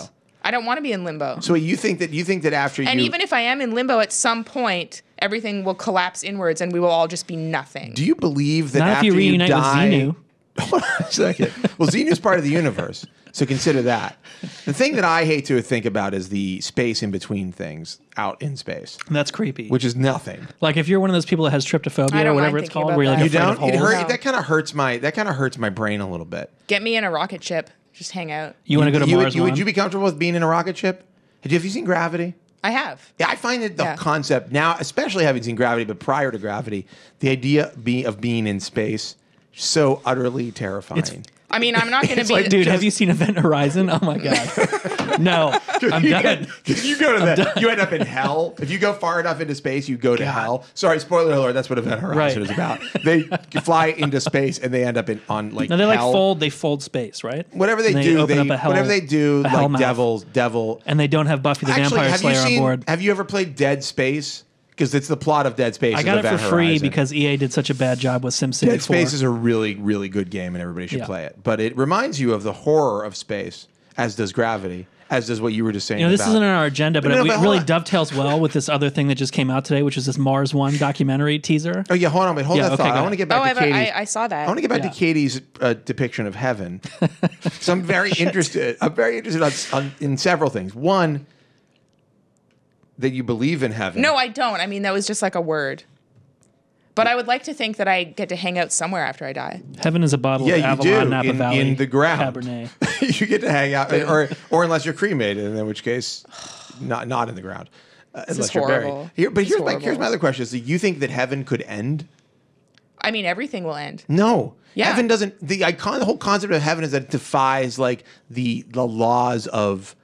I don't want to be in limbo. So you think that after And you even if I am in limbo, at some point everything will collapse inwards, and we will all just be nothing. do you believe that Not if after you reunite with die, Xenu. Hold on a second. Well, Xenu's part of the universe, so consider that. The thing that I hate to think about is the space in between things out in space, That's creepy. which is nothing. Like if you're one of those people that has I tryptophobia don't or whatever mind it's thinking called, about where you're like that. You afraid of don't? It holes. hurt. No. That kind of hurts my brain a little bit. Get me in a rocket ship. Just hang out. You want to go to Mars? Would one? you be comfortable with being in a rocket ship? Have you seen Gravity? I have. Yeah, I find that the Yeah. concept now, especially having seen Gravity, but prior to Gravity, the idea of being in space so utterly terrifying. I mean, I'm not going to be. like, Dude, just- have you seen Event Horizon? Oh my god. No, I'm done. You go to that. You end up in hell. If you go far enough into space, you go to hell. Sorry, spoiler alert. That's what Event Horizon Right. is about. They fly into space and they end up on like No, they like hell. they fold space, right? Whatever they And do, open up a hell, whatever they do, a hell like mouth. devil. And they don't have Buffy the Actually, Vampire have you Slayer on seen? board. Have you ever played Dead Space? Because it's the plot of Dead Space. I is got it for Event free Horizon. because EA did such a bad job with SimCity Dead 4. Space is a really, really good game, and everybody should Yeah. play it. But it reminds you of the horror of space, as does Gravity, as does what you were just saying. You know, this about. isn't on our agenda, but No, it but hold really on. dovetails well with this other thing that just came out today, which is this Mars One documentary teaser. Oh yeah, hold on, wait, hold Yeah, that okay, thought. go I want to ahead. get back to Katie's. I saw that. I want to get back to Katie's depiction of heaven. So I'm very interested. I'm very interested in several things. One, that you believe in heaven. No, I don't. I mean, that was just like a word. But I would like to think that I get to hang out somewhere after I die. Heaven is a bottle Yeah, of you Avalon do Napa Valley in the ground. Cabernet. You get to hang out, or unless you're cremated, in which case, not in the ground. Unless is you're horrible. buried. It's Here's horrible. my other question: is, do you think that heaven could end? I mean, everything will end. No. Yeah. Heaven doesn't. The whole concept of heaven is that it defies like the laws of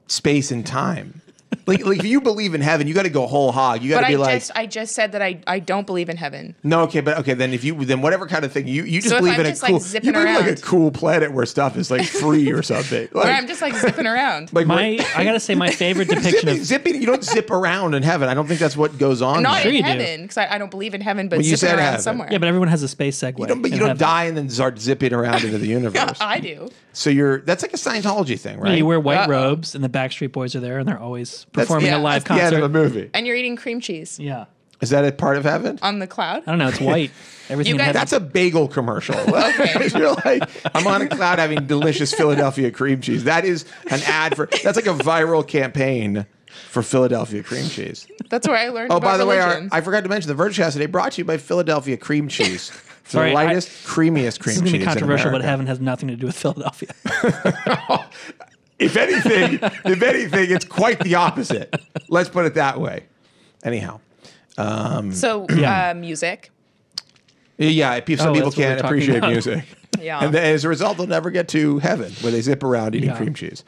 space and time. Like if you believe in heaven, you got to go whole hog. You got But to be I just said that I don't believe in heaven. no, okay, but okay, then whatever kind of thing you just So if believe I'm in just, a like, cool, zipping you believe in, like a around. cool planet where stuff is like free or something. Like, Or I'm just like zipping around. like I gotta say, my favorite depiction of zipping. You don't zip around in heaven. I don't think that's what goes on. Not there. Sure in you do. heaven, because I don't believe in heaven, but Well, you zipping said around heaven. somewhere. yeah, but everyone has a space segue. You don't, but you in don't heaven. die and then start zipping around into the universe. I do. So that's like a Scientology thing, Yeah, right? you wear white Uh-oh. robes, and the Backstreet Boys are there, and they're always That's- performing yeah, a live That's the end concert. of a movie. And you're eating cream cheese Yeah, Is that a part of heaven? on the cloud. I don't know. It's white. Everything You in guys- heaven. That's a bagel commercial. You're like, I'm on a cloud having delicious Philadelphia cream cheese. That is an ad for. That's like a viral campaign for Philadelphia cream cheese. That's where I learned Oh, about by the way, religion. I forgot to mention the Vergecast today brought to you by Philadelphia cream cheese. For Sorry, the lightest, creamiest cream this is gonna cheese. be controversial, in but America. heaven has nothing to do with Philadelphia. If anything, it's quite the opposite. Let's put it that way. Anyhow, So Yeah. music. yeah, some Oh, people that's what we're can't talking appreciate about. music. Yeah. And then as a result, they'll never get to heaven where they zip around eating Yeah. cream cheese.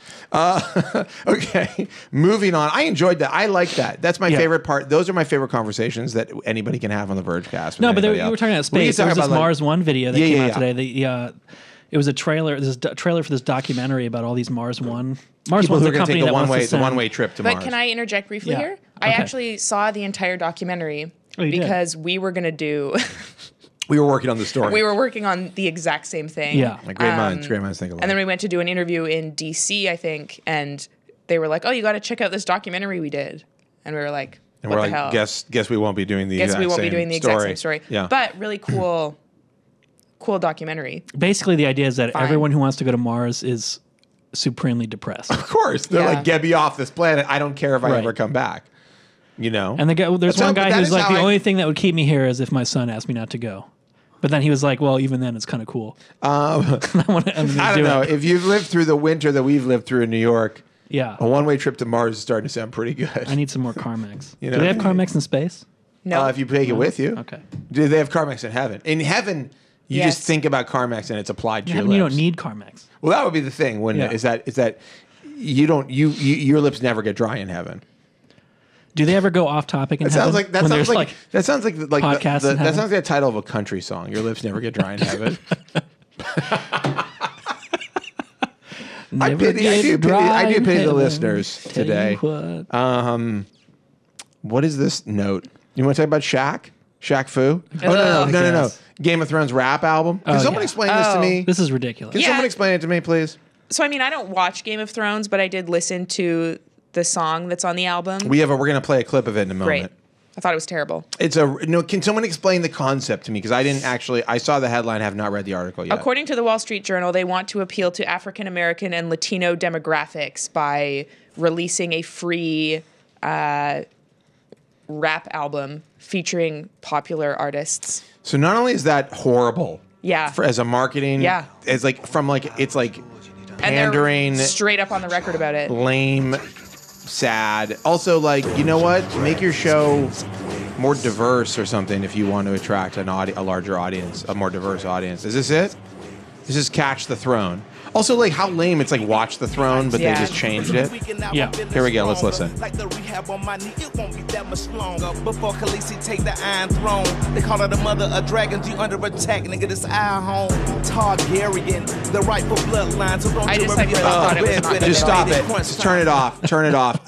Okay, moving on. I enjoyed that. I like that. That's my Yeah. favorite part. Those are my favorite conversations that anybody can have on the Vergecast. with No, but anybody you else. were talking about We can space. There talk was this about, like- Mars One video that Yeah, came yeah, out today. It was a trailer. This trailer for this documentary about all these Mars One. Mars people One's who a are going to company take that wants to the send. one-way trip to But Mars. can I interject briefly Yeah. here? I Okay. actually saw the entire documentary Oh, you did? because we were going to do. We were working on the story. We were working on the exact same thing. Yeah. Like, great minds think alike. And then we went to do an interview in DC, I think, and they were like, "Oh, you got to check out this documentary we did." And we were like, and "What we're the like, hell?" guess we won't be doing the Guess exact we won't be same doing the exact same story. Yeah. But really cool documentary. Basically, the idea is that Fine. everyone who wants to go to Mars is supremely depressed. Of course. They're Yeah. like, get me off this planet. I don't care if I Right. ever come back. You know? And there's That's one how- guy that who's is like, how the I- only thing that would keep me here is if my son asked me not to go. But then he was like, well, even then, it's kind of cool. I don't know. If you've lived through the winter that we've lived through in New York, Yeah. a one-way trip to Mars is starting to sound pretty good. I need some more Carmex. You know? Do they have Carmex in space? No. If you take it with you. Okay. Do they have Carmex in heaven? In heaven, you Yes. just think about Carmex and it's applied to In your heaven, you lips. don't need Carmex. Well, that would be the thing, wouldn't it? Yeah. Is that you don't your lips never get dry in heaven. Do they ever go off topic in That heaven? sounds like When there's, that sounds like podcasts in that heaven? sounds like the title of a country song. Your lips never get dry in heaven. I Never do get pity dry in the heaven. listeners Tell today. you what. What is this note? You want to talk about Shaq? Shaq Fu? Oh, no. yes. Game of Thrones rap album. Can someone yeah. explain this to me? This is ridiculous. Can Yeah. someone explain it to me, please? So I mean, I don't watch Game of Thrones, but I did listen to the song that's on the album. We're going to play a clip of it in a moment. Great. I thought it was terrible. Can someone explain the concept to me? Because I saw the headline, have not read the article yet. According to the Wall Street Journal, they want to appeal to African American and Latino demographics by releasing a free rap album featuring popular artists. So not only is that horrible, Yeah. as a marketing, Yeah. it's like it's like And they're pandering, straight up on the record about it. lame, sad. Also, like, you know what? Make your show more diverse or something if you want to attract a larger audience, a more diverse audience. Is this it? This is Catch the Throne. Also, like, how lame. It's like Watch the Throne, but Yeah. they just changed it. Yeah. Here we go. Let's listen. Like the rehab on my knee, it won't be that much longer. Before Khaleesi take the Iron Throne, they call her the mother of dragons. You under attack, nigga. This eye home. Targaryen, the rightful bloodline. So don't I you just like worry really about thought it was red not with good. Just stop it. crunch Just turn it off. Turn it off.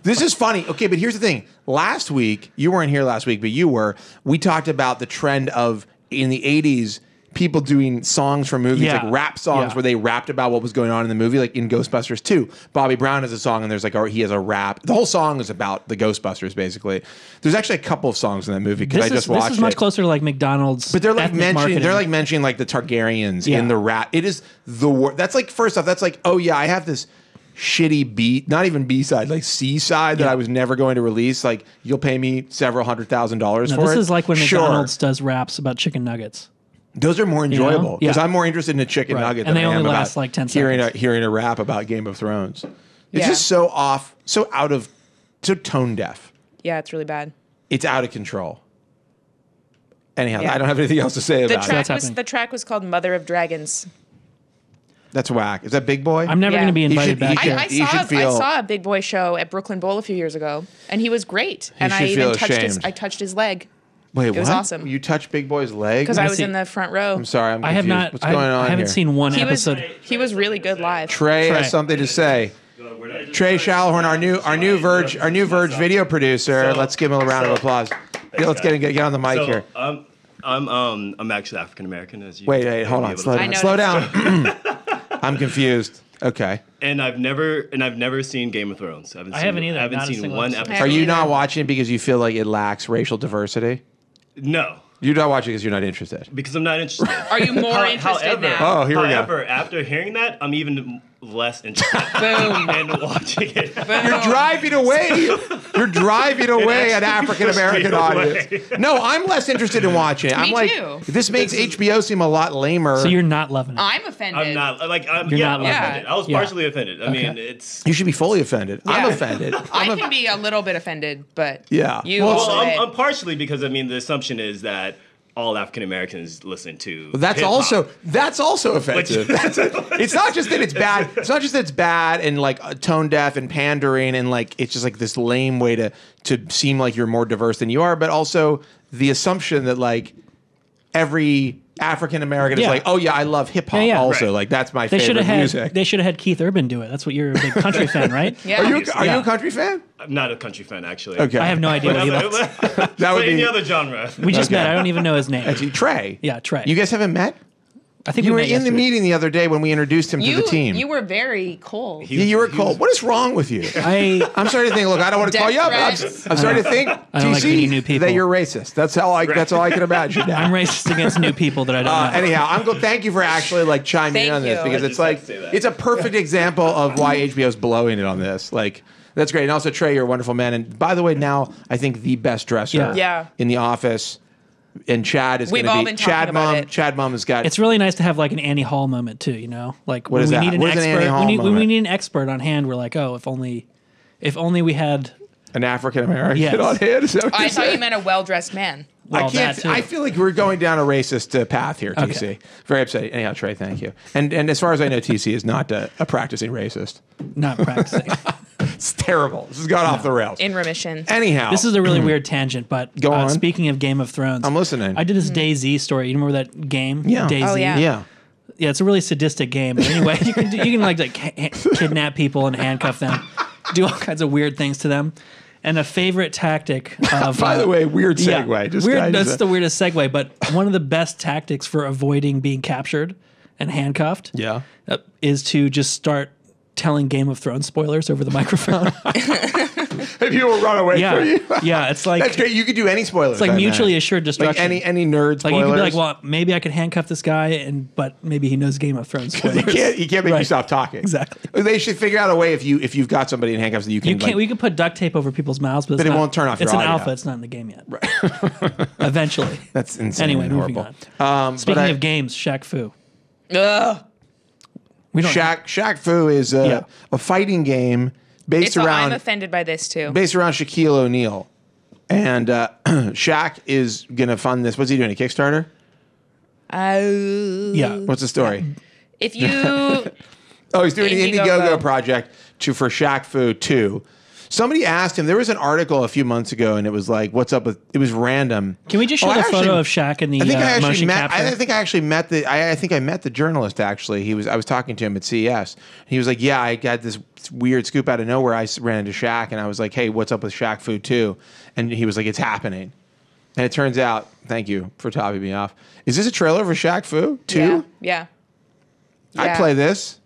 This is funny. Okay, but here's the thing. Last week, you weren't here last week, but you were. We talked about the trend of, in the 80s, people doing songs from movies, Yeah. like rap songs Yeah. where they rapped about what was going on in the movie, like in Ghostbusters 2. Bobby Brown has a song and there's like, he has a rap. The whole song is about the Ghostbusters, basically. There's actually a couple of songs in that movie because I just watched it. This is much closer to like McDonald's. But they're like ethnic mentioning, marketing. like the Targaryens Yeah. in the rap. It is the worst. That's like, first off, that's like, oh yeah, I have this shitty B, not even B side, like C side that Yeah. I was never going to release. Like, you'll pay me several $100,000 No, for it. this is like when Sure. McDonald's does raps about chicken nuggets. Those are more enjoyable because Yeah. I'm more interested in a chicken Right. nugget And than they I am only about last, like, 10 hearing seconds. hearing a rap about Game of Thrones. It's Yeah. just so off, so tone deaf. Yeah, it's really bad. It's out of control. Anyhow, Yeah. I don't have anything else to say The about it. happening. track was called Mother of Dragons. That's whack. Is that Big Boy? I'm never Yeah. going to be He invited should- back he here. should- You feel- I saw a Big Boy show at Brooklyn Bowl a few years ago, and he was great. And I should feel even ashamed. touched his leg Wait, It was what? awesome. You touched Big Boy's leg? because I was see. in the front row. I'm sorry. I'm I have confused. not. What's going on I haven't here? seen one He was episode. he was really good live. Trey has Trey. something to say. Trey Shallhorn, our new Verge video producer. Let's give him a round of applause. Yeah, let's get on the mic here. I'm actually African American, as you. Wait, hold on. Slow I down. noticed. Slow down. I'm confused. Okay. And I've never seen Game of Thrones. I haven't either, I haven't not a seen single one episode. episode. Are you not either. watching it because you feel like it lacks racial diversity? No, You're not watching because you're not interested. because I'm not interested. Are you more interested However, now? Oh, here we go. however, after hearing that, I'm even less interested Boom. in watching it. You're driving away. You're driving away an African American audience. No, I'm less interested in watching it. I'm Me like, too. this makes HBO seem a lot lamer. So you're not loving it. I'm offended. I'm not like I'm. You're Yeah, not I'm like offended. that. I was Yeah. partially offended. I mean, it's. You should be fully offended. I'm Yeah. offended. I can be a little bit offended, but Yeah. you Well, all Well, the way. I'm partially because I mean the assumption is that all African Americans listen to. That's hip-hop. also offensive. It's not just that it's bad. It's not just that it's bad and like tone deaf and pandering and like it's just like this lame way to seem like you're more diverse than you are, but also the assumption that like every African American is Yeah. like, oh yeah, I love hip hop Yeah, yeah. also. Right. Like that's my They should favorite have had. music. They should have had Keith Urban do it. That's what you're a big country fan, right? yeah. Are you a Yeah. country fan? I'm not a country fan actually. Okay. I have no idea what he likes. That That would in be the other genre. We just Okay. met. I don't even know his name. Actually, Trey. Yeah, Trey. You guys haven't met? I think You we were met in the yesterday. meeting the other day when we introduced him to the team. You were very cold. Yeah, you were cold. What is wrong with you? I'm starting to think. Look, I don't want to call you up. Death I'm threats. starting to think, I don't like meeting new TC, people. that you're racist. That's all I can imagine now. I'm racist against new people that I don't know. Anyhow, thank you for actually like chiming in Thank on this you. because I it's just like had to say that. it's a perfect example of why HBO's blowing it on this. Like that's great. And also Trey, you're a wonderful man. And by the way, now I think the best dresser Yeah. Yeah. in the office. And Chad is We've going all to be been talking Chad about Mom. it. Chad Mom has got. It's really nice to have like an Annie Hall moment too, you know? Like What is we that? need an What is an expert. Annie Hall when we moment? need an expert on hand, we're like, oh, if only we had. an African American Yes. on hand. Is that what I you're thought saying? you meant a well-dressed man. Well, I can't. that too. I feel like we're going down a racist path here, TC. Okay. Very upsetting. Anyhow, Trey, thank you. And as far as I know, TC is not a practicing racist. Not practicing. It's terrible. This has gone off the rails. In remission. Anyhow, This is a really weird tangent, but Go on. Speaking of Game of Thrones, I'm listening. I did this DayZ story. You remember that game? Yeah. DayZ? Oh, yeah. yeah. Yeah, it's a really sadistic game. But anyway, you can like kidnap people and handcuff them, do all kinds of weird things to them. And a favorite tactic of By the way, weird segue. Yeah, Just weird. guys, That's the weirdest segue. But one of the best tactics for avoiding being captured and handcuffed, Yeah. is to just start telling Game of Thrones spoilers over the microphone. If you will run away yeah, from you. yeah. It's like That's great. You could do any spoilers. it's like I mutually imagine. assured destruction. Like any nerd spoilers. Like you could be like, well, maybe I could handcuff this guy, but maybe he knows Game of Thrones spoilers. He can't make you Right. stop talking. Exactly. They should figure out a way if you've got somebody in handcuffs that you can. You can't. like, We could put duct tape over people's mouths, but, But it's it not- won't turn off your It's an audio. alpha. It's not in the game yet. Right. Eventually. That's insane. Anyway, and moving horrible. on. Speaking but of games, Shaq Fu. Ugh. We don't. Shaq Fu is a fighting game based I'm around offended by this too. Shaquille O'Neal, and Shaq is gonna fund this. What's he doing? A Kickstarter? Yeah. What's the story? If you Oh, he's doing the Indiegogo Indiegogo. project for Shaq Fu 2. Somebody asked him. There was an article a few months ago, and it was like, "What's up with?" It was random. Can we just show Oh, I the actually- photo of Shaq in the I think I actually motion met. capture? I think I actually met the. I think I met the journalist. Actually, I was talking to him at CES. He was like, "Yeah, I got this weird scoop out of nowhere. I ran into Shaq, and I was like, hey, what's up with Shaq Fu 2?" And he was like, "It's happening." And it turns out, thank you for topping me off. Is this a trailer for Shaq Fu 2? Yeah. I'd Yeah. play this.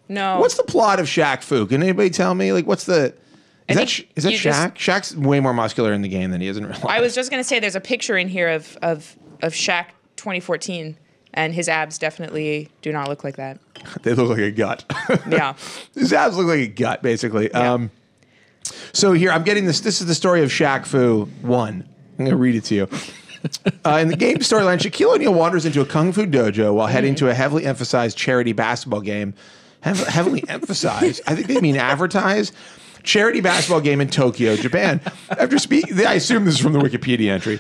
No. What's the plot of Shaq Fu? Can anybody tell me? Like, what's the? Is that think is that you Shaq? Shaq's way more muscular in the game than he is in real life. I was just gonna say there's a picture in here of Shaq 2014, and his abs definitely do not look like that. They look like a gut. Yeah. His abs look like a gut, basically. Yeah. So here, I'm getting this. This is the story of Shaq Fu 1. I'm going to read it to you. In the game storyline, Shaquille O'Neal wanders into a kung fu dojo while heading to a heavily emphasized charity basketball game. Heavily emphasized? I think they mean advertise. Charity basketball game in Tokyo, Japan. I assume this is from the Wikipedia entry.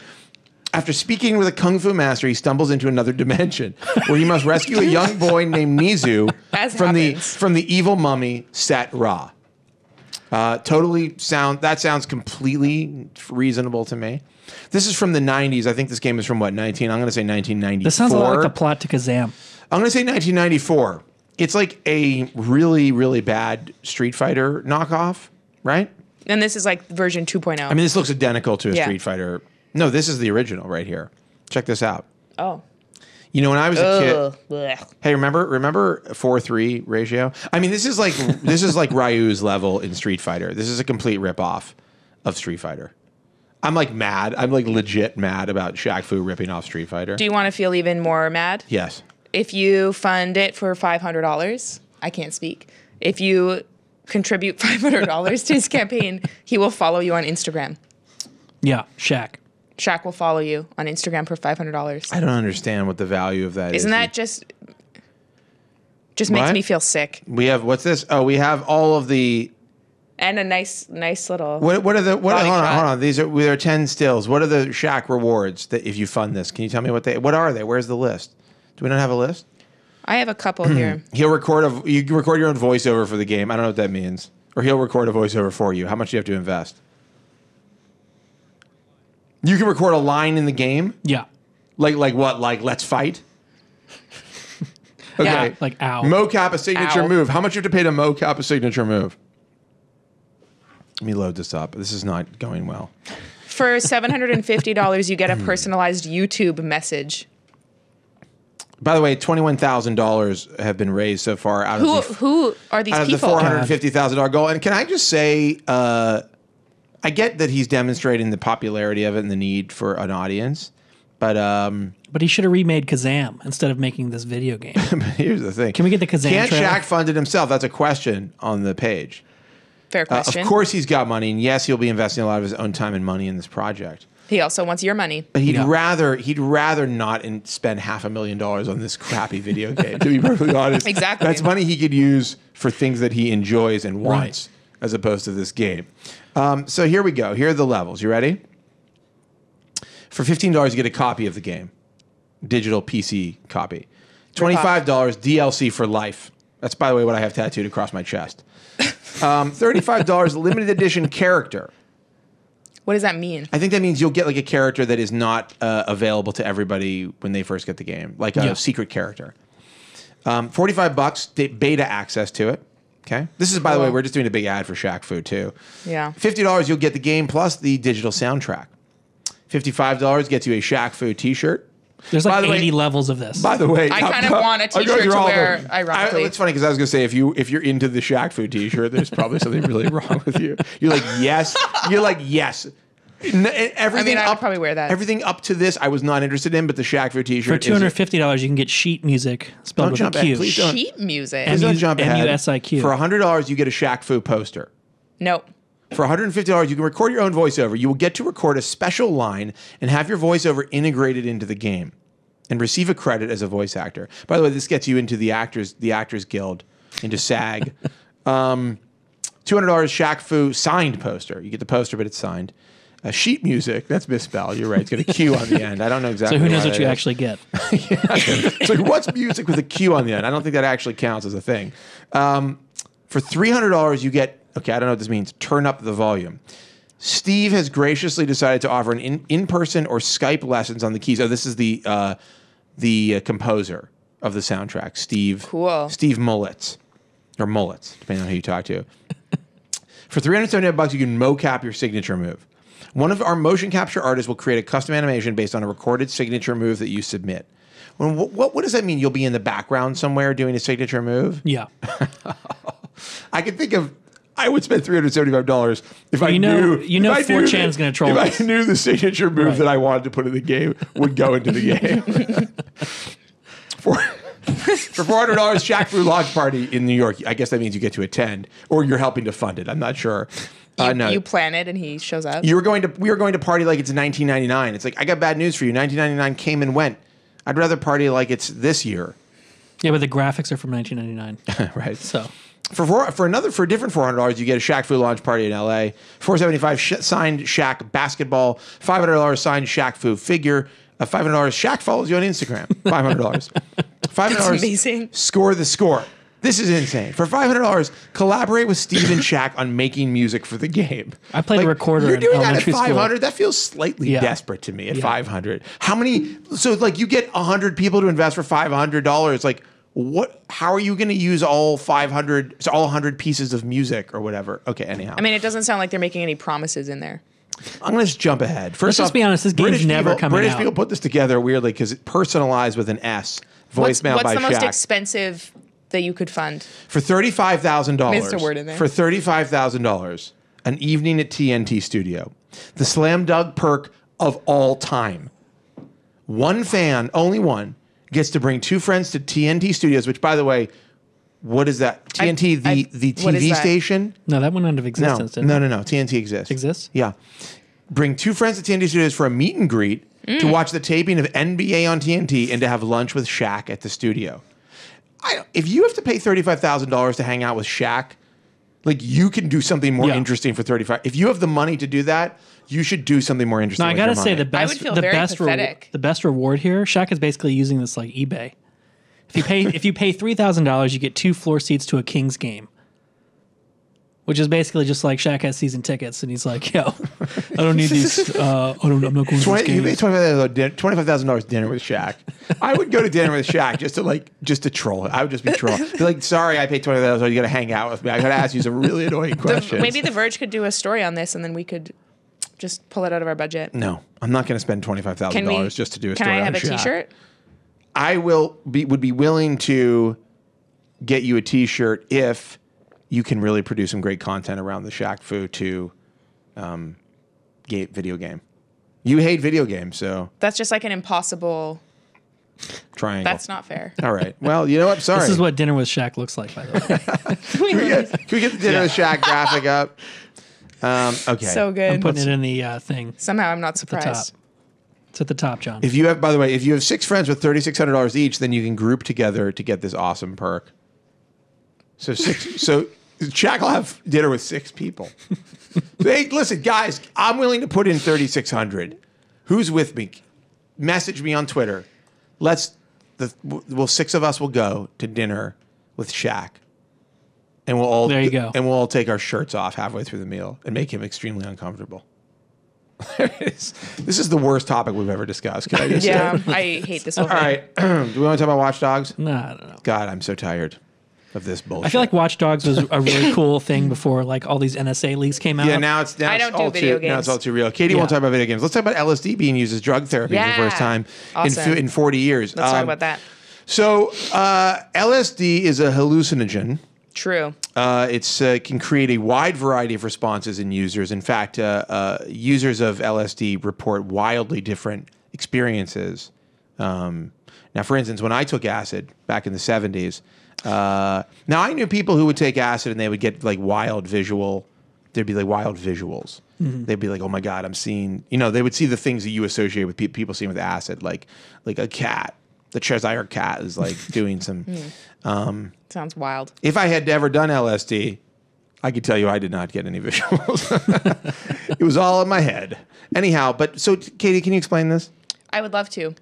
After speaking with a kung fu master, he stumbles into another dimension where he must rescue a young boy named Nizu As from happens. the evil mummy Set Ra. That sounds completely reasonable to me. This is from the 90s. I think this game is from what, I'm going to say 1994. This sounds a lot like the plot to Kazam. I'm going to say 1994. It's like a really, really bad Street Fighter knockoff, right? And this is like version 2.0. I mean, this looks identical to a Yeah. Street Fighter. No, this is the original right here. Check this out. oh. You know, when I was a kid, Ugh. Blech. hey, remember 4:3 ratio? I mean, this is like Ryu's level in Street Fighter. This is a complete ripoff of Street Fighter. I'm like mad. I'm like legit mad about Shaq Fu ripping off Street Fighter. Do you want to feel even more mad? Yes. If you fund it for $500, I can't speak. If you contribute $500 to his campaign, he will follow you on Instagram. Yeah, Shaq. Shaq will follow you on Instagram for $500. I don't understand what the value of that is. Isn't that just makes What? me feel sick? We have what's this? Oh, we have all of the. And a nice little. What are the? What? Body Hold on, shot. hold on. There are 10 stills. What are the Shaq rewards that if you fund this? Can you tell me what are they? Where's the list? Do we not have a list? I have a couple here. You record your own voiceover for the game. I don't know what that means. Or he'll record a voiceover for you. How much do you have to invest? You can record a line in the game? Yeah. Like what? Like let's fight? Okay. Yeah. Like ow. Mocap a signature Ow. move. How much do you have to pay to mocap a signature move? Let me load this up. This is not going well. For $750, you get a personalized YouTube message. By the way, $21,000 have been raised so far out of the Who are these out of the people? $450,000 goal. And can I just say, I get that he's demonstrating the popularity of it and the need for an audience, but But he should have remade Kazam instead of making this video game. here's the thing: Can we get the Kazam Can't trailer? Shaq fund it himself? That's a question on the page. Fair question. Of course, he's got money, and yes, he'll be investing a lot of his own time and money in this project. He also wants your money. But he'd rather not spend $500,000 on this crappy video game, to be perfectly honest. Exactly. That's money he could use for things that he enjoys and wants, as opposed to this game. So here we go. Here are the levels. You ready? For $15, you get a copy of the game. Digital PC copy. $25 DLC for life. That's, by the way, what I have tattooed across my chest. $35 limited edition character. What does that mean? I think that means you'll get like a character that is not available to everybody when they first get the game, like a secret character. $45 beta access to it. Okay. This is, by the way, we're just doing a big ad for Shaq Fu too. Yeah. $50 you'll get the game plus the digital soundtrack. $55 gets you a Shaq Fu T-shirt. There's like 80 levels of this. By the way, I kind of want a T-shirt to wear. Ironically, it's funny because I was going to say if you're into the Shaq Fu T-shirt, there's probably something really wrong with you. You're like yes. You're like yes. Everything I would probably wear that. Everything up to this, I was not interested in, but the Shaq Fu T-shirt. For $250, you can get sheet music spelled with a Q. Please don't. Sheet music. Please don't jump ahead. MUSIQ. For $100, you get a Shaq Fu poster. Nope. For $150, you can record your own voiceover. You will get to record a special line and have your voiceover integrated into the game, and receive a credit as a voice actor. By the way, this gets you into the Actors Guild, into SAG. $200 Shaq Fu signed poster. You get the poster, but it's signed. Sheet music, that's misspelled. You're right. It's got a Q on the end. I don't know exactly. So who knows what you actually get? It's like, what's music with a Q on the end? I don't think that actually counts as a thing. For $300, you get, okay, I don't know what this means, turn up the volume. Steve has graciously decided to offer an in-person or Skype lessons on the keys. Oh, this is the composer of the soundtrack, Steve. Cool. Steve Mullets, or Mullets, depending on who you talk to. For $379, you can mocap your signature move. One of our motion capture artists will create a custom animation based on a recorded signature move that you submit. What does that mean? You'll be in the background somewhere doing a signature move? Yeah. I could think of. I would spend $375 if I knew. 4chan's going to troll us. If I knew the signature move that I wanted to put in the game would go into the game. For $400, Shaq Fu launch party in New York. I guess that means you get to attend, or you're helping to fund it. I'm not sure. No. You plan it and he shows up. We were going to party like it's 1999. It's like, I got bad news for you. 1999 came and went. I'd rather party like it's this year. Yeah, but the graphics are from 1999. Right. So for a different $400, you get a Shaq Fu launch party in LA. $475 signed Shaq basketball. $500 signed Shaq Fu figure. $500 Shaq follows you on Instagram. $500. That's amazing. Score the score. This is insane. For $500, collaborate with Steve and Shaq on making music for the game. I played a recorder. You're doing in that at elementary $500. school. That feels slightly desperate to me at $500. How many? So like you get 100 people to invest for $500. Like what? How are you going to use all 500? So all 100 pieces of music or whatever? Okay. Anyhow. I mean, it doesn't sound like they're making any promises in there. I'm going to just jump ahead. Let's just be honest. This game's never coming out. British people put this together weirdly because it's personalized with an S. Voicemail by Shaq. What's the most expensive that you could fund? For $35,000. Missed a word in there. For $35,000, an evening at TNT Studio. The slam dunk perk of all time. One fan, only one, gets to bring two friends to TNT Studios, which, by the way, what is that? TNT, the TV station? No, that went out of existence. No. TNT exists. Exists? Yeah. Bring two friends to TNT Studios for a meet and greet to watch the taping of NBA on TNT and to have lunch with Shaq at the studio. If you have to pay $35,000 to hang out with Shaq, like you can do something more interesting for $35,000. If you have the money to do that, you should do something more interesting. No, I gotta say the I would feel very pathetic. The best reward here, Shaq is basically using this like eBay. If you pay $3,000, you get 2 floor seats to a Kings game, which is basically just like Shaq has season tickets, and he's like, "Yo, I don't need these. I'm not going to this game." You made $25,000 dinner with Shaq. I would go to dinner with Shaq just to troll it. I would just be trolling. Be like, "Sorry, I paid $20,000. You got to hang out with me. I got to ask you some really annoying questions." Maybe the Verge could do a story on this, and then we could just pull it out of our budget. No, I'm not going to spend $25,000 just to do a story on Shaq. Can I have a T-shirt? I would be willing to get you a T-shirt if you can really produce some great content around the Shaq Fu 2 video game. You hate video games, so that's just like an impossible triangle. That's not fair. All right. Well, you know what? Sorry. This is what dinner with Shaq looks like, by the way. Can we get the dinner with Shaq graphic up? Okay. So good. I'm putting it in the thing. Somehow I'm not At the top. surprised. It's at the top, John. If you have, by the way, if you have 6 friends with $3,600 each, then you can group together to get this awesome perk. So Shaq will have dinner with 6 people. So, hey, listen, guys, I'm willing to put in $3,600. Who's with me? Message me on Twitter. 6 of us will go to dinner with Shaq. And we'll all There you go. And we'll all take our shirts off halfway through the meal and make him extremely uncomfortable. This is the worst topic we've ever discussed. Can I just say? I hate this whole All thing. right. Do we want to talk about Watch Dogs? No, I don't know. God, I'm so tired of this bullshit. I feel like Watch Dogs was a really cool thing before like all these NSA leaks came out. Yeah, now it's I don't do all video Now it's games. all too real. Katie won't talk about video games. Let's talk about LSD being used as drug therapy for the first time Awesome. in 40 years. Let's talk about that. So LSD is a hallucinogen. True. It can create a wide variety of responses in users. In fact, users of LSD report wildly different experiences. Now, for instance, when I took acid back in the 70s, now I knew people who would take acid and they would get like wild visual. There'd be like wild visuals. Mm-hmm. They'd be like, "Oh my God, I'm seeing." They would see the things that you associate with people seeing with acid, like a cat. The Cheshire cat is like doing some. Sounds wild. If I had ever done LSD, I could tell you I did not get any visuals. It was all in my head. Anyhow, so Katie, can you explain this? I would love to.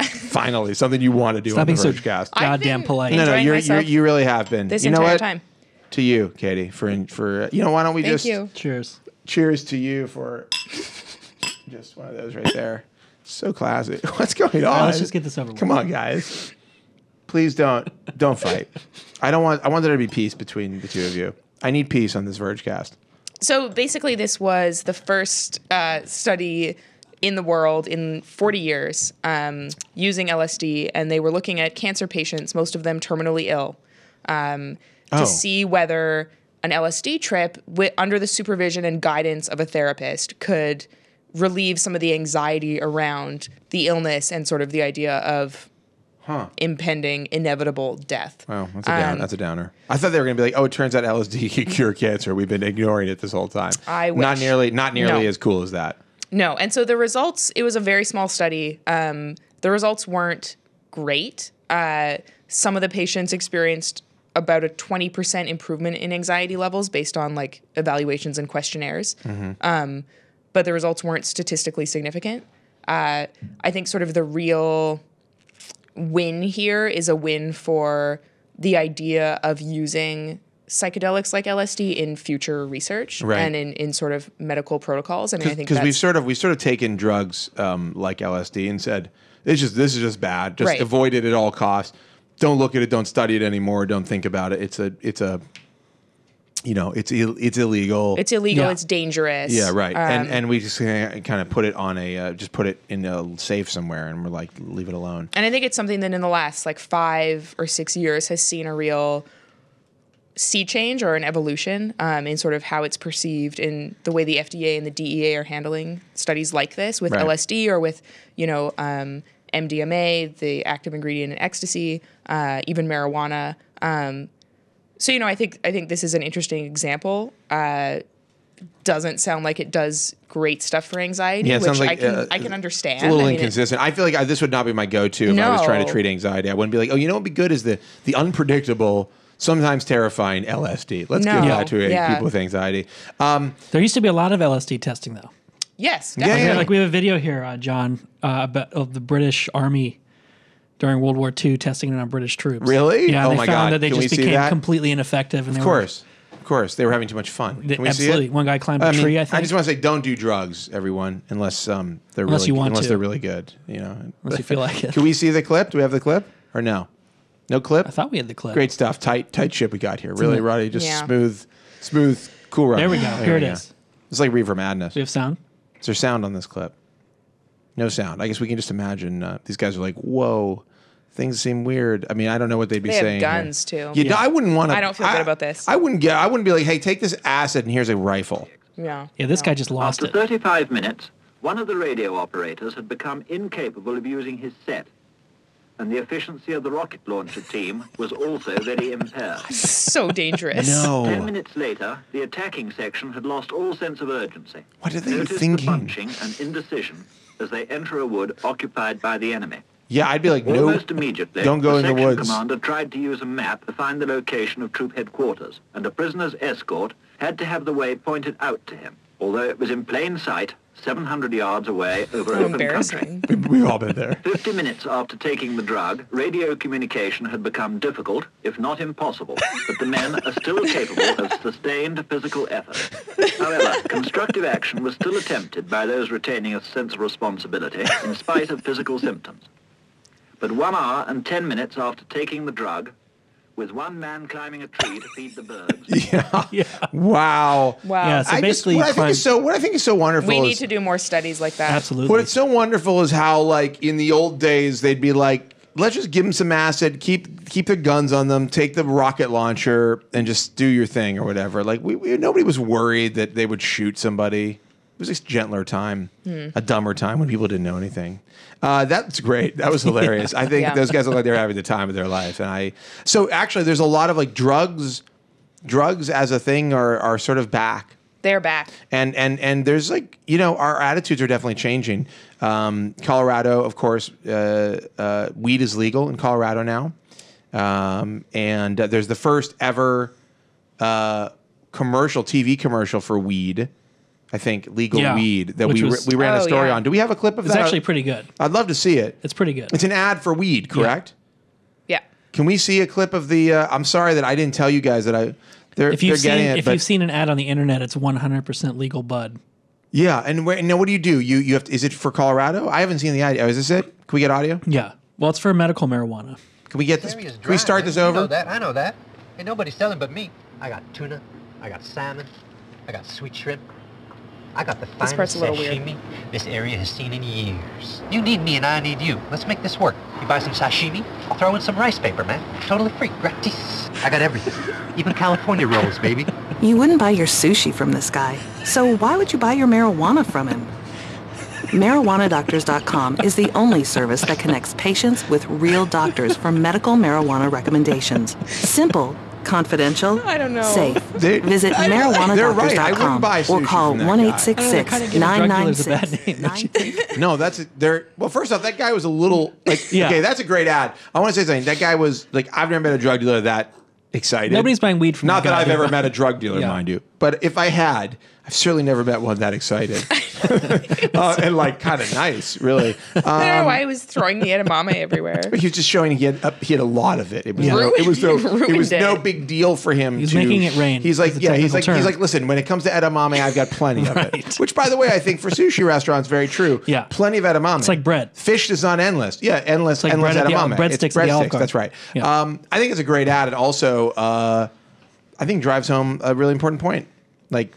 Finally, something you want to do Stop on the being so Vergecast. goddamn been polite. No, enjoying myself you really have been. This you know entire what? time. To you, Katie, for why don't we Thank just you. Cheers. cheers to you for just one of those right there. So classy. What's going on? let's just get this over with. Come on, guys. Please don't fight. I want there to be peace between the two of you. I need peace on this Vergecast. So basically, this was the first study in the world in 40 years using LSD, and they were looking at cancer patients, most of them terminally ill, to see whether an LSD trip under the supervision and guidance of a therapist could relieve some of the anxiety around the illness and sort of the idea of impending inevitable death. Wow, that's a downer. I thought they were going to be like, "Oh, it turns out LSD can cure cancer. We've been ignoring it this whole time." I wish. Not nearly No. as cool as that. No, and so the results, it was a very small study. The results weren't great. Some of the patients experienced about a 20% improvement in anxiety levels based on like evaluations and questionnaires. But the results weren't statistically significant. I think sort of the real win here is a win for the idea of using psychedelics like LSD in future research and in sort of medical protocols. I mean, I think because we've sort of taken drugs like LSD and said this is just bad. Just avoid it at all costs. Don't look at it. Don't study it anymore. Don't think about it. It's illegal. It's illegal. Yeah. It's dangerous. Yeah, right. And we just kind of put it on just put it in a safe somewhere, and we're like, leave it alone. And I think it's something that in the last like 5 or 6 years has seen a real sea change or an evolution in sort of how it's perceived in the way the FDA and the DEA are handling studies like this with LSD or with, MDMA, the active ingredient in ecstasy, even marijuana. So, I think this is an interesting example. Doesn't sound like it does great stuff for anxiety, Yeah, it which sounds like, I can understand. It's a little inconsistent. I feel like this would not be my go-to if I was trying to treat anxiety. I wouldn't be like, what would be good is the unpredictable, sometimes terrifying LSD. Let's give that to people with anxiety. There used to be a lot of LSD testing, though. Yes, Yeah, definitely. yeah. Like we have a video here, John, of the British Army during World War II testing it on British troops. Really? Yeah, Oh they my found God. that they Can we just see became that? completely ineffective. And Of course. They were having too much fun. Can we absolutely. see it? One guy climbed a tree, I think. I just want to say, don't do drugs, everyone, unless they're Unless you want to. they're really good. Unless you feel like it. Can we see the clip? Do we have the clip or no? No clip. I thought we had the clip. Great stuff. Tight ship we got here. Really, the- Roddy. Just Yeah. smooth, cool run. There we go. Here it is. It's like Reefer Madness. We have sound. Is there sound on this clip? No sound. I guess we can just imagine these guys are like, whoa, things seem weird. I mean, I don't know what they'd be They have saying. guns, too. Yeah, I wouldn't want to. I don't feel good about this. I wouldn't be like, hey, take this acid and here's a rifle. Yeah. Yeah, this guy just lost After it. 35 minutes, one of the radio operators had become incapable of using his set. and the efficiency of the rocket launcher team was also very impaired. So dangerous. 10 minutes later, the attacking section had lost all sense of urgency. What are they Notice thinking? the bunching and indecision as they enter a wood occupied by the enemy. Yeah, I'd be like, no, Almost immediately, don't go in the section woods. commander tried to use a map to find the location of troop headquarters, and a prisoner's escort had to have the way pointed out to him, although it was in plain sight, 700 yards away over How open country. embarrassing. We've all been there. 50 minutes after taking the drug, radio communication had become difficult, if not impossible, but the men are still capable of sustained physical effort. However, constructive action was still attempted by those retaining a sense of responsibility in spite of physical symptoms. But 1 hour and 10 minutes after taking the drug, with one man climbing a tree to feed the birds. Yeah. Wow. Wow. Yeah, so basically, what I think is so wonderful. We is, need to do more studies like that. absolutely. What it's so wonderful is how, like, in the old days, they'd be like, let's just give them some acid, keep the guns on them, take the rocket launcher, and just do your thing or whatever. Like, nobody was worried that they would shoot somebody. It was a gentler time, a dumber time when people didn't know anything. That's great. That was hilarious. I think those guys look like they're having the time of their life. So actually, there's a lot of like drugs as a thing are sort of back. They're back. And there's like, our attitudes are definitely changing. Colorado, of course, weed is legal in Colorado now. And there's the first ever TV commercial for weed. I think legal weed that we ran a story on. Do we have a clip of that? It's actually pretty good. I'd love to see it. It's pretty good. It's an ad for weed, correct? Yeah. Can we see a clip of the? I'm sorry that I didn't tell you guys that If you've seen an ad on the internet, it's 100% legal bud. Yeah, and now what do? You have to, is it for Colorado? I haven't seen the idea. Is this it? Can we get audio? Yeah. Well, it's for medical marijuana. Can we get this? Can we start this over? I know that. Ain't nobody selling but me. I got tuna. I got salmon. I got sweet shrimp. I got the finest part's a little weird. sashimi this area has seen in years. You need me and I need you. Let's make this work. You buy some sashimi, I'll throw in some rice paper, man. Totally free. Gratis. I got everything. Even California rolls, baby. You wouldn't buy your sushi from this guy, so why would you buy your marijuana from him? MarijuanaDoctors.com is the only service that connects patients with real doctors for medical marijuana recommendations. Simple, confidential, I don't know. safe. They're Visit right. I wouldn't buy marijuanadoctors.com or sushi call from that guy. 1-866-996-93. No, well, first off, that guy was a little okay, that's a great ad. I want to say something. That guy was like, I've never met a drug dealer that excited. Nobody's buying weed from Not that that guy. I've ever met a drug dealer, Yeah. mind you. But if I had, I've certainly never met one that excited. And like kind of nice, really. I don't know why he was throwing the edamame everywhere. He was just showing he had a lot of it. It was Ruined no it. big deal for him. He's making it rain. He's like, It's a he's technical like, term. listen, when it comes to edamame, I've got plenty of it. Right. Which, by the way, I think for sushi restaurants, very true. Yeah. Plenty of edamame. It's like bread. Fish is not endless. Yeah, endless like bread at the- edamame. breadsticks It's at the Olive breadsticks. Garden. That's right. Yeah. I think it's a great ad, and also, I think drives home a really important point. Like,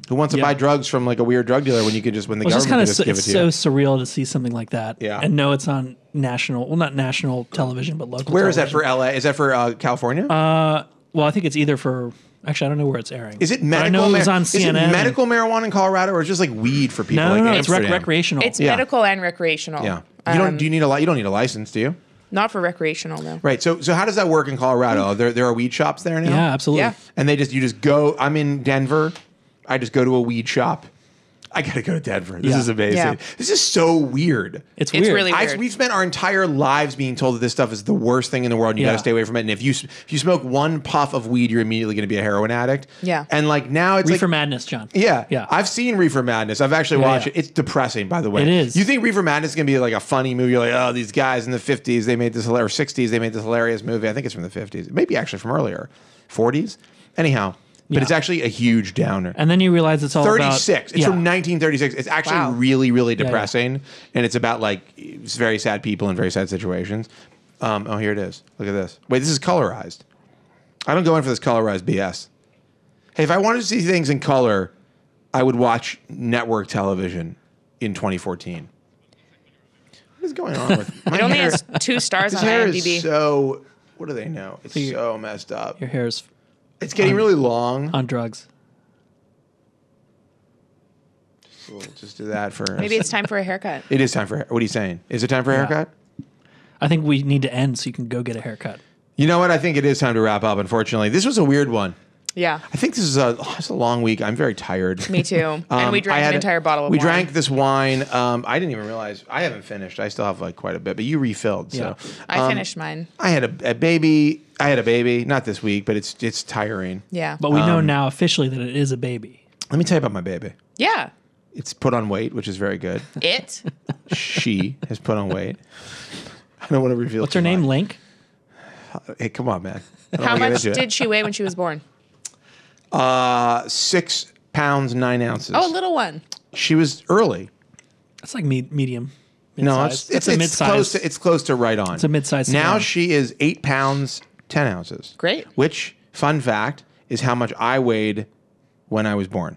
who wants to buy drugs from like a weird drug dealer when you could just when the Well, it's just government kind can of just give it to it's so you? surreal to see something like that. Yeah. And know it's on not national television, but local. Where is that television. for LA? Is that for California? Well, I think it's either for. Actually, I don't know where it's airing. Is it But medical? I know it was on Is it CNN. medical marijuana in Colorado, or just like weed for people? No, like it's Amsterdam? recreational. It's Yeah. medical and recreational. Yeah. You don't need a license, do you? Not for recreational, though. Right. So how does that work in Colorado? There are weed shops there now? Yeah, absolutely. Yeah. And you just go. I'm in Denver. I just go to a weed shop. I got to go to Denver. This Yeah. is amazing. Yeah. This is so weird. It's It's weird. really weird. We've spent our entire lives being told that this stuff is the worst thing in the world and you got Yeah. to stay away from it. And if you smoke one puff of weed, you're immediately going to be a heroin addict. Yeah. And like now it's Reefer like, Madness, John. yeah. Yeah. I've seen Reefer Madness. I've actually watched yeah. it. It's depressing, by the way. It is. You think Reefer Madness is going to be like a funny movie? You're like, oh, these guys in the 50s, they made this hilarious, 60s, they made this hilarious movie. I think it's from the 50s. Maybe actually from earlier. 40s? Anyhow. But Yeah. it's actually a huge downer. And then you realize it's all 36. about... It's from 1936. It's actually Wow. really, really yeah. depressing. And it's about like it's very sad people in very sad situations. Oh, here it is. Look at this. Wait, this is colorized. I don't go in for this colorized BS. Hey, if I wanted to see things in color, I would watch network television in 2014. What is going on with my It only hair? has 2 stars This on hair IMDb. is so... What do they know? It's so messed up. Your hair's It's getting really long. on drugs. We'll just do that for... Maybe it's time for a haircut. It is time for... What are you saying? Is it time for a haircut? I think we need to end so you can go get a haircut. You know what? I think it is time to wrap up, unfortunately. This was a weird one. Yeah. I think this is a long week. I'm very tired. Me too. And we drank an entire bottle of wine. We drank this wine. I didn't even realize. I haven't finished. I still have like quite a bit, but you refilled. Yeah. So I finished mine. I had a baby. I had a baby. Not this week, but it's tiring. Yeah. But we know now officially that it is a baby. Let me tell you about my baby. Yeah. It's put on weight, which is very good. It? She has put on weight. I don't want to reveal. What's her name? Link? Hey, come on, man. How much did she weigh when she was born? 6 pounds 9 ounces. Oh, a little one. She was early. That's like medium. No, Mid-size. it's a mid-size. it's close to right on. It's a mid-size Now sedan. she is 8 pounds 10 ounces. Great. Which, fun fact, is how much I weighed when I was born.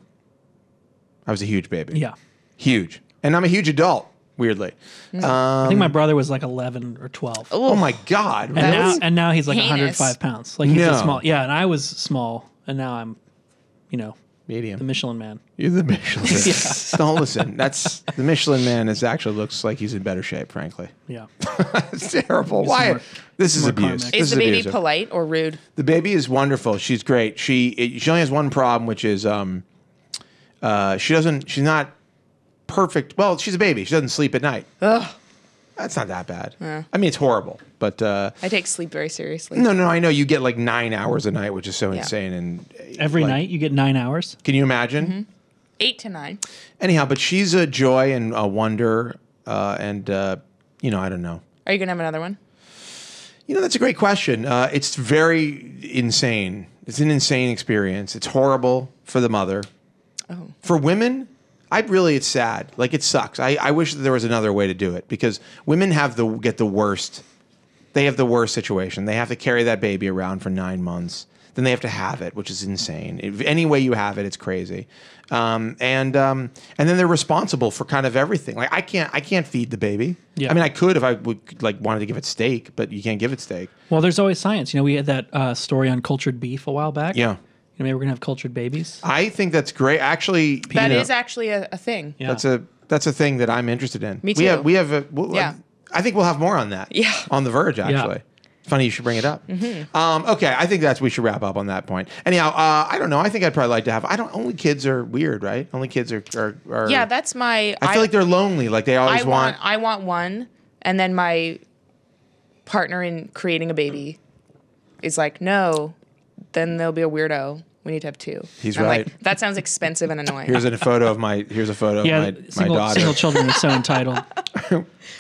I was a huge baby. Yeah. Huge. And I'm a huge adult, weirdly. I think my brother was like 11 or 12. Oh my God. Really? And now he's like heinous. 105 pounds. Like he's No. a small. Yeah, and I was small, and now I'm, Medium. the Michelin man. You're the Michelin. Don't listen. The Michelin man actually looks like he's in better shape, frankly. Yeah. It's terrible. Why? This is more abuse. karmic. This Is the baby abusive. polite or rude? The baby is wonderful. She's great. She only has one problem, which is she's not perfect. Well, she's a baby. She doesn't sleep at night. Ugh. That's not that bad. I mean, it's horrible, but I take sleep very seriously. no, I know you get like 9 hours a night, which is so Yeah. insane. And Every like, night you get 9 hours. Can you imagine? 8 to 9. Anyhow, but she's a joy and a wonder, and I don't know. Are you going to have another one? That's a great question. It's very insane. It's an insane experience. It's horrible for the mother. Oh. For women, it's sad. Like, it sucks. I wish that there was another way to do it, because women get the worst. They have the worst situation. They have to carry that baby around for 9 months. Then they have to have it, which is insane. Any way you have it, it's crazy. And then they're responsible for kind of everything. Like, I can't feed the baby. Yeah. I mean, I could if I would wanted to give it steak, but you can't give it steak. Well, there's always science. We had that story on cultured beef a while back. Yeah. Maybe we're going to have cultured babies. I think that's great. Actually, That is actually a thing. Yeah. that's a thing that I'm interested in. Me too. We have Yeah. I think we'll have more on that. Yeah. On The Verge, actually. Funny you should bring it up. Okay, I think we should wrap up on that point. Anyhow, I don't know. I think I'd probably like to have. Only kids are weird, right? Only kids are. Yeah, that's my. I feel like they're lonely. Like they always want. I want one, and then my partner in creating a baby is like, no, then there'll be a weirdo. We need to have 2. He's I'm right. Like, that sounds expensive and annoying. Here's a photo of my daughter. Single children are so entitled.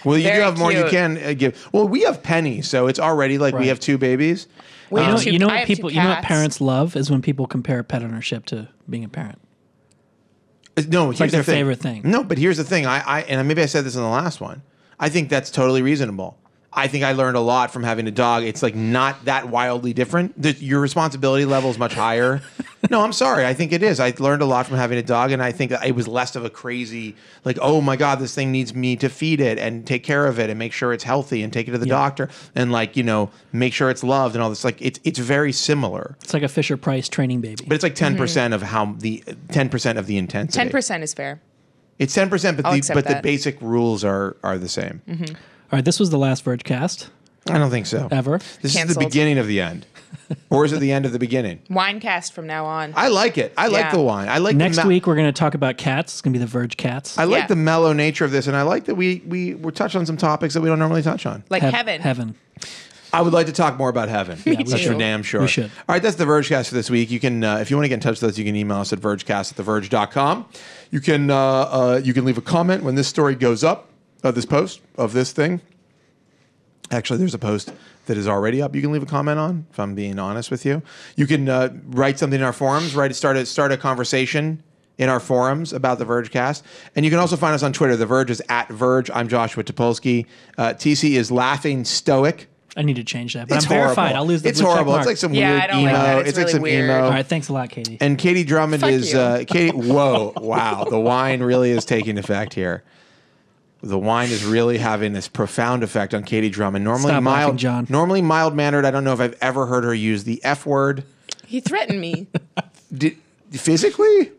Well, you Very do have more. You cute. can give. Well, we have Penny, so it's already like we Right. have 2 babies. We have two- You know I what have people? 2 You know what cats. parents love is when people compare pet ownership to being a parent. No, like here's their the thing. favorite thing. No, but here's the thing. And maybe I said this in the last one. I think that's totally reasonable. I think I learned a lot from having a dog. It's like not that wildly different. Your responsibility level is much higher. No, I'm sorry. I think it is. I learned a lot from having a dog, and I think that it was less of a crazy, like, oh my God, this thing needs me to feed it and take care of it and make sure it's healthy and take it to the doctor and make sure it's loved and all this. Like it's very similar. It's like a Fisher Price training baby. But it's like 10% of how the 10% of the intensity. 10% is fair. It's 10%, but I'll the accept that. basic rules are the same. All right, this was the last Vergecast I don't think so. ever. This is the Canceled. beginning of the end. Or is it the end of the beginning? Winecast from now on. I like it. I like Yeah. the wine. I like Next the week we're going to talk about cats. It's going to be the Verge cats. I like Yeah. the mellow nature of this, and I like that we're touched on some topics that we don't normally touch on. Like heaven. Heaven. I would like to talk more about heaven. That's too. for damn sure. We should. All right, that's the Vergecast for this week. You can, if you want to get in touch with us, you can email us at vergecast@theverge.com. You can leave a comment when this story goes up, this post of this thing. Actually, there's a post that is already up. You can leave a comment on, if I'm being honest with you. You can write something in our forums, start a conversation in our forums about the Vergecast. And you can also find us on Twitter. The Verge is @Verge. I'm Joshua Topolsky. TC is laughing stoic. I need to change that. But It's I'm verified. horrible. I'll lose the It's blue check horrible. mark. It's like some Yeah, weird I don't emo. like that. It's It's like really some weird. emo. All right, thanks a lot, Katie. And Katie Drummond Fuck is you. Katie. Whoa, wow! The wine really is taking effect here. The wine is really having this profound effect on Katie Drummond. Normally Stop mild, laughing, John. Normally mild mannered. I don't know if I've ever heard her use the F word. He threatened me. Physically?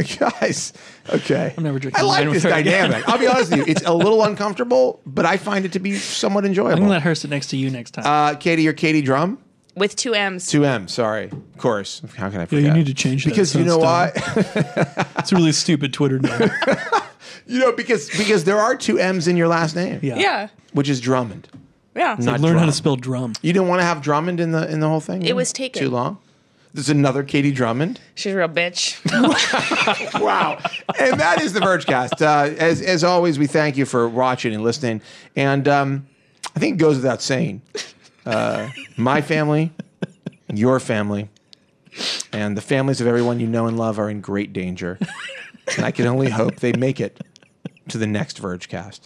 Guys, okay. I'm never drinking I like wine this with her again. dynamic. I'll be honest with you. It's a little uncomfortable, but I find it to be somewhat I'm enjoyable. gonna let her sit next to you next time. Katie, you're Katie Drum? With 2 M's. 2M, sorry. Of course. How can I Yeah, forget? you need to change that. Because you know why? It's a really stupid Twitter name. You know, because there are 2 M's in your last name. Yeah. Yeah. Which is Drummond. Yeah. Not Learn how Drum. to spell drum. You didn't want to have Drummond in the whole thing? It was taken. Too long? There's another Katie Drummond. She's a real bitch. Wow. And that is the Vergecast. As always, we thank you for watching and listening. And I think it goes without saying, my family, your family, and the families of everyone you know and love are in great danger. And I can only hope they make it to the next Vergecast.